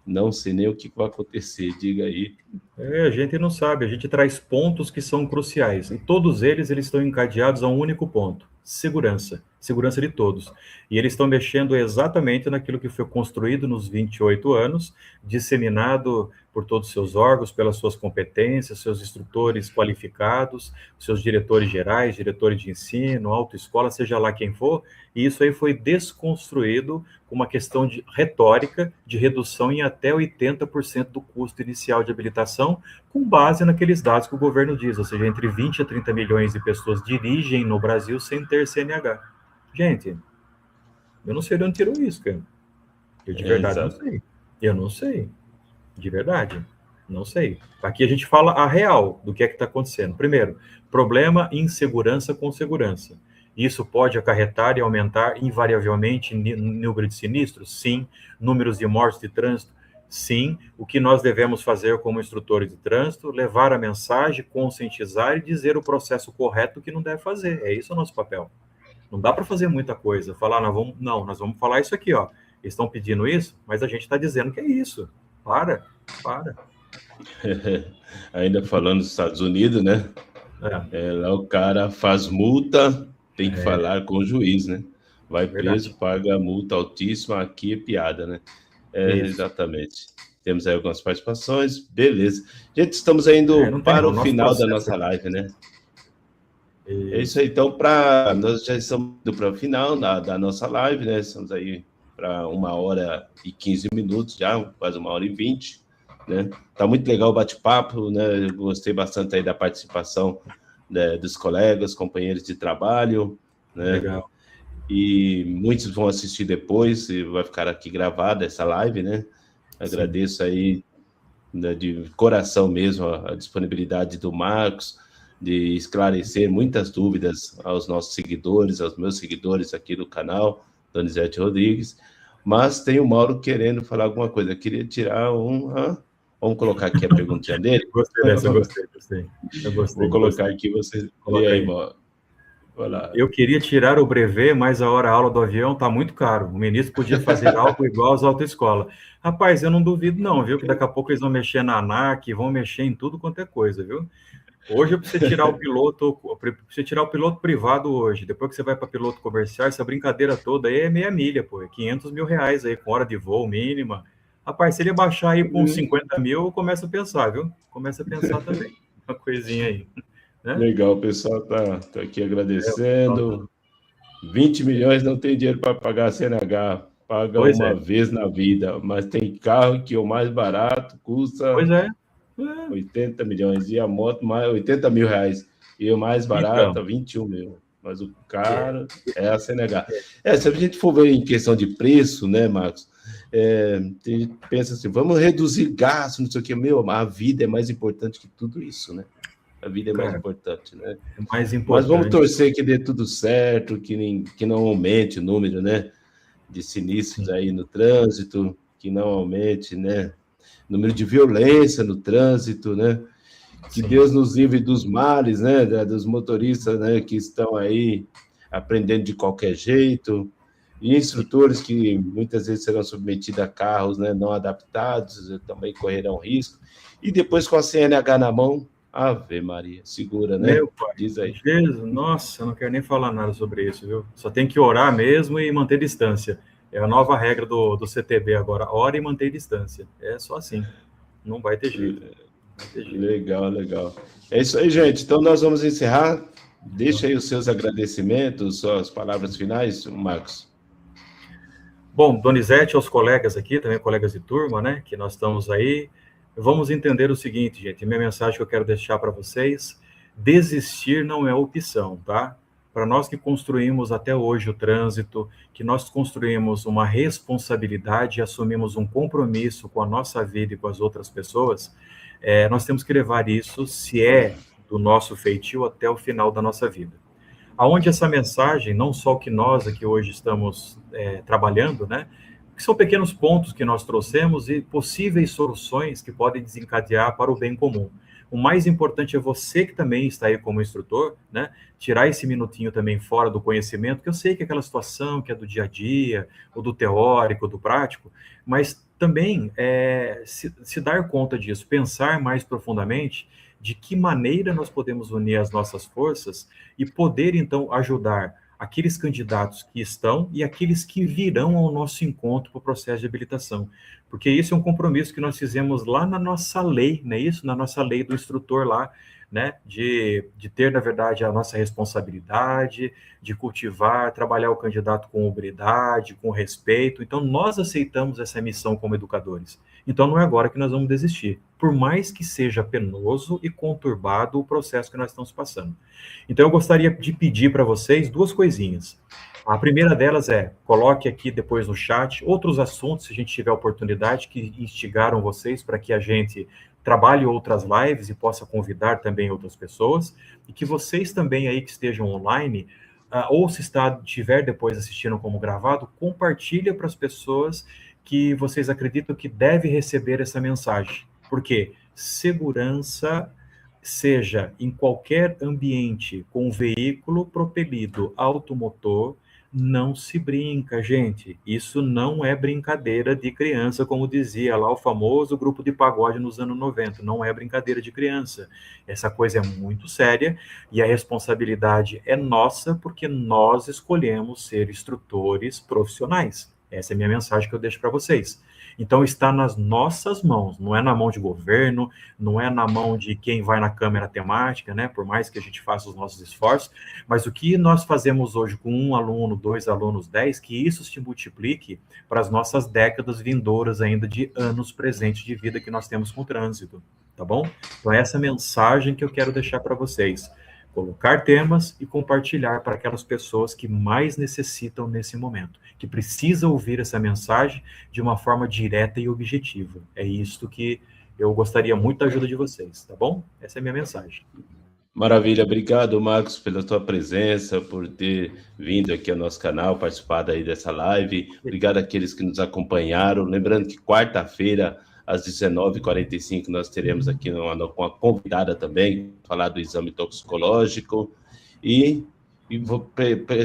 não sei nem o que vai acontecer, diga aí. A gente não sabe, a gente traz pontos que são cruciais, e todos eles estão encadeados a um único ponto, segurança de todos. E eles estão mexendo exatamente naquilo que foi construído nos 28 anos, disseminado por todos os seus órgãos, pelas suas competências, seus instrutores qualificados, seus diretores gerais, diretores de ensino, autoescola, seja lá quem for, e isso aí foi desconstruído com uma questão de retórica, de redução em até 80% do custo inicial de habilitação, com base naqueles dados que o governo diz, ou seja, entre 20 a 30 milhões de pessoas dirigem no Brasil sem ter CNH. Gente, eu não sei de onde tirou isso, cara. Eu de verdade não sei. Eu não sei. De verdade, não sei. Aqui a gente fala a real do que é que está acontecendo. Primeiro, problema insegurança com segurança. Isso pode acarretar e aumentar invariavelmente número de sinistros? Sim. Números de mortes de trânsito? sim, o que nós devemos fazer como instrutores de trânsito, levar a mensagem, conscientizar e dizer o processo correto que não deve fazer. É isso o nosso papel. Não dá para fazer muita coisa. Falar, nós vamos falar isso aqui, ó. Eles estão pedindo isso, mas a gente está dizendo que é isso. Para. Ainda falando dos Estados Unidos, né? Lá o cara faz multa, tem que falar com o juiz, né? Vai preso, paga multa altíssima, aqui é piada, né? Exatamente. Temos aí algumas participações, beleza. Gente, estamos indo para o final da nossa live, né? É isso aí, então, nós já estamos indo para o final da nossa live, né? Estamos aí para 1h15 já, quase 1h20, né? Tá muito legal o bate-papo, né? Eu gostei bastante aí da participação, né, dos colegas, companheiros de trabalho, né? Legal. E muitos vão assistir depois, e vai ficar aqui gravada essa live, né? Agradeço aí, né, de coração mesmo a disponibilidade do Marcos, de esclarecer muitas dúvidas aos nossos seguidores, aos meus seguidores aqui do canal, Donizete Rodrigues. Mas tem o Mauro querendo falar alguma coisa. Eu queria tirar vamos colocar aqui a perguntinha dele. Gostei dessa, gostei. Vou colocar aqui, você lê aí, Mauro. Eu queria tirar o brevet, mas a aula do avião está muito caro. O ministro podia fazer algo igual às autoescolas. Rapaz, eu não duvido não, viu? Que daqui a pouco eles vão mexer na ANAC, vão mexer em tudo quanto é coisa, viu? Hoje, para você tirar o piloto privado hoje, depois que você vai para piloto comercial, essa brincadeira toda aí é meia milha, pô, é R$500 mil aí, com hora de voo mínima. Rapaz, se ele baixar aí para uns 50 mil, eu começo a pensar, viu? Começa a pensar também, uma coisinha aí. Né? Legal, o pessoal tá aqui agradecendo. 20 milhões não tem dinheiro para pagar a CNH, paga uma vez na vida, mas tem carro que o mais barato custa 80 milhões, e a moto mais 80 mil reais, e o mais barato 21 mil, mas o caro é a CNH. Se a gente for ver em questão de preço, né, Marcos, pensa assim, vamos reduzir gasto, não sei o que, a vida é mais importante que tudo isso, né? A vida é mais importante, né? Mas vamos torcer que dê tudo certo, que não aumente o número, né, de sinistros aí no trânsito, que não aumente, né, o número de violência no trânsito, né? Que Deus nos livre dos males, né, dos motoristas, né, que estão aí aprendendo de qualquer jeito, e instrutores que muitas vezes serão submetidos a carros, né, não adaptados, também correrão risco. E depois com a CNH na mão, Ave Maria, segura, né? Meu pai, diz aí. Jesus, nossa, eu não quero nem falar nada sobre isso, viu? Só tem que orar mesmo e manter distância. É a nova regra do CTB agora, ora e manter distância. É só assim, não vai ter jeito. Legal. É isso aí, gente. Então nós vamos encerrar. Deixa aí os seus agradecimentos, suas palavras finais, Marcos. Bom, Donizete, aos colegas aqui, também colegas de turma, né, que nós estamos aí. Vamos entender o seguinte, gente, minha mensagem que eu quero deixar para vocês: desistir não é opção, tá? Para nós que construímos até hoje o trânsito, que nós construímos uma responsabilidade e assumimos um compromisso com a nossa vida e com as outras pessoas, nós temos que levar isso, se é do nosso feitio, até o final da nossa vida. Aonde essa mensagem, não só o que nós aqui hoje estamos trabalhando, né, que são pequenos pontos que nós trouxemos e possíveis soluções que podem desencadear para o bem comum. O mais importante é você que também está aí como instrutor, né, tirar esse minutinho também fora do conhecimento, que eu sei que é aquela situação que é do dia a dia, ou do teórico, do prático, mas também se dar conta disso, pensar mais profundamente de que maneira nós podemos unir as nossas forças e poder, então, ajudar aqueles candidatos que estão e aqueles que virão ao nosso encontro para o processo de habilitação. Porque isso é um compromisso que nós fizemos lá na nossa lei, não é isso? Na nossa lei do instrutor lá, né? De ter, na verdade, a nossa responsabilidade, de cultivar, trabalhar o candidato com hombridade, com respeito. Então, nós aceitamos essa missão como educadores. Então, não é agora que nós vamos desistir, por mais que seja penoso e conturbado o processo que nós estamos passando. Então, eu gostaria de pedir para vocês duas coisinhas. A primeira delas coloque aqui depois no chat outros assuntos, se a gente tiver oportunidade, que instigaram vocês para que a gente trabalhe outras lives e possa convidar também outras pessoas, e que vocês também aí que estejam online, ou se estiver depois assistindo como gravado, compartilha para as pessoas que vocês acreditam que deve receber essa mensagem. Porque segurança, seja em qualquer ambiente com veículo propelido automotor, não se brinca, gente. Isso não é brincadeira de criança, como dizia lá o famoso grupo de pagode nos anos 90. Não é brincadeira de criança. Essa coisa é muito séria e a responsabilidade é nossa, porque nós escolhemos ser instrutores profissionais. Essa é a minha mensagem que eu deixo para vocês. Então, está nas nossas mãos, não é na mão de governo, não é na mão de quem vai na câmera temática, né? Por mais que a gente faça os nossos esforços, mas o que nós fazemos hoje com 1 aluno, 2 alunos, 10, que isso se multiplique para as nossas décadas vindouras ainda de anos presentes de vida que nós temos com o trânsito, tá bom? Então, essa é a mensagem que eu quero deixar para vocês. Colocar temas e compartilhar para aquelas pessoas que mais necessitam nesse momento, que precisam ouvir essa mensagem de uma forma direta e objetiva. É isso que eu gostaria muito da ajuda de vocês, tá bom? Essa é a minha mensagem. Maravilha, obrigado, Marcos, pela tua presença, por ter vindo aqui ao nosso canal, participado aí dessa live. Obrigado àqueles que nos acompanharam. Lembrando que quarta-feira, às 19h45, nós teremos aqui com a convidada também, falar do exame toxicológico. E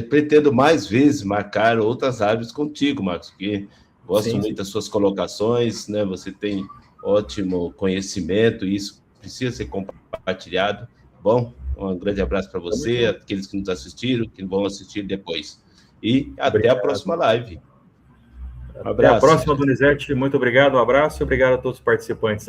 pretendo mais vezes marcar outras lives contigo, Marcos, porque gosto muito das suas colocações, né? Você tem ótimo conhecimento e isso precisa ser compartilhado. Bom, um grande abraço para você, aqueles que nos assistiram, que vão assistir depois. E até a próxima live. Um abraço. Até a próxima, Donizete. Muito obrigado, um abraço e obrigado a todos os participantes aí.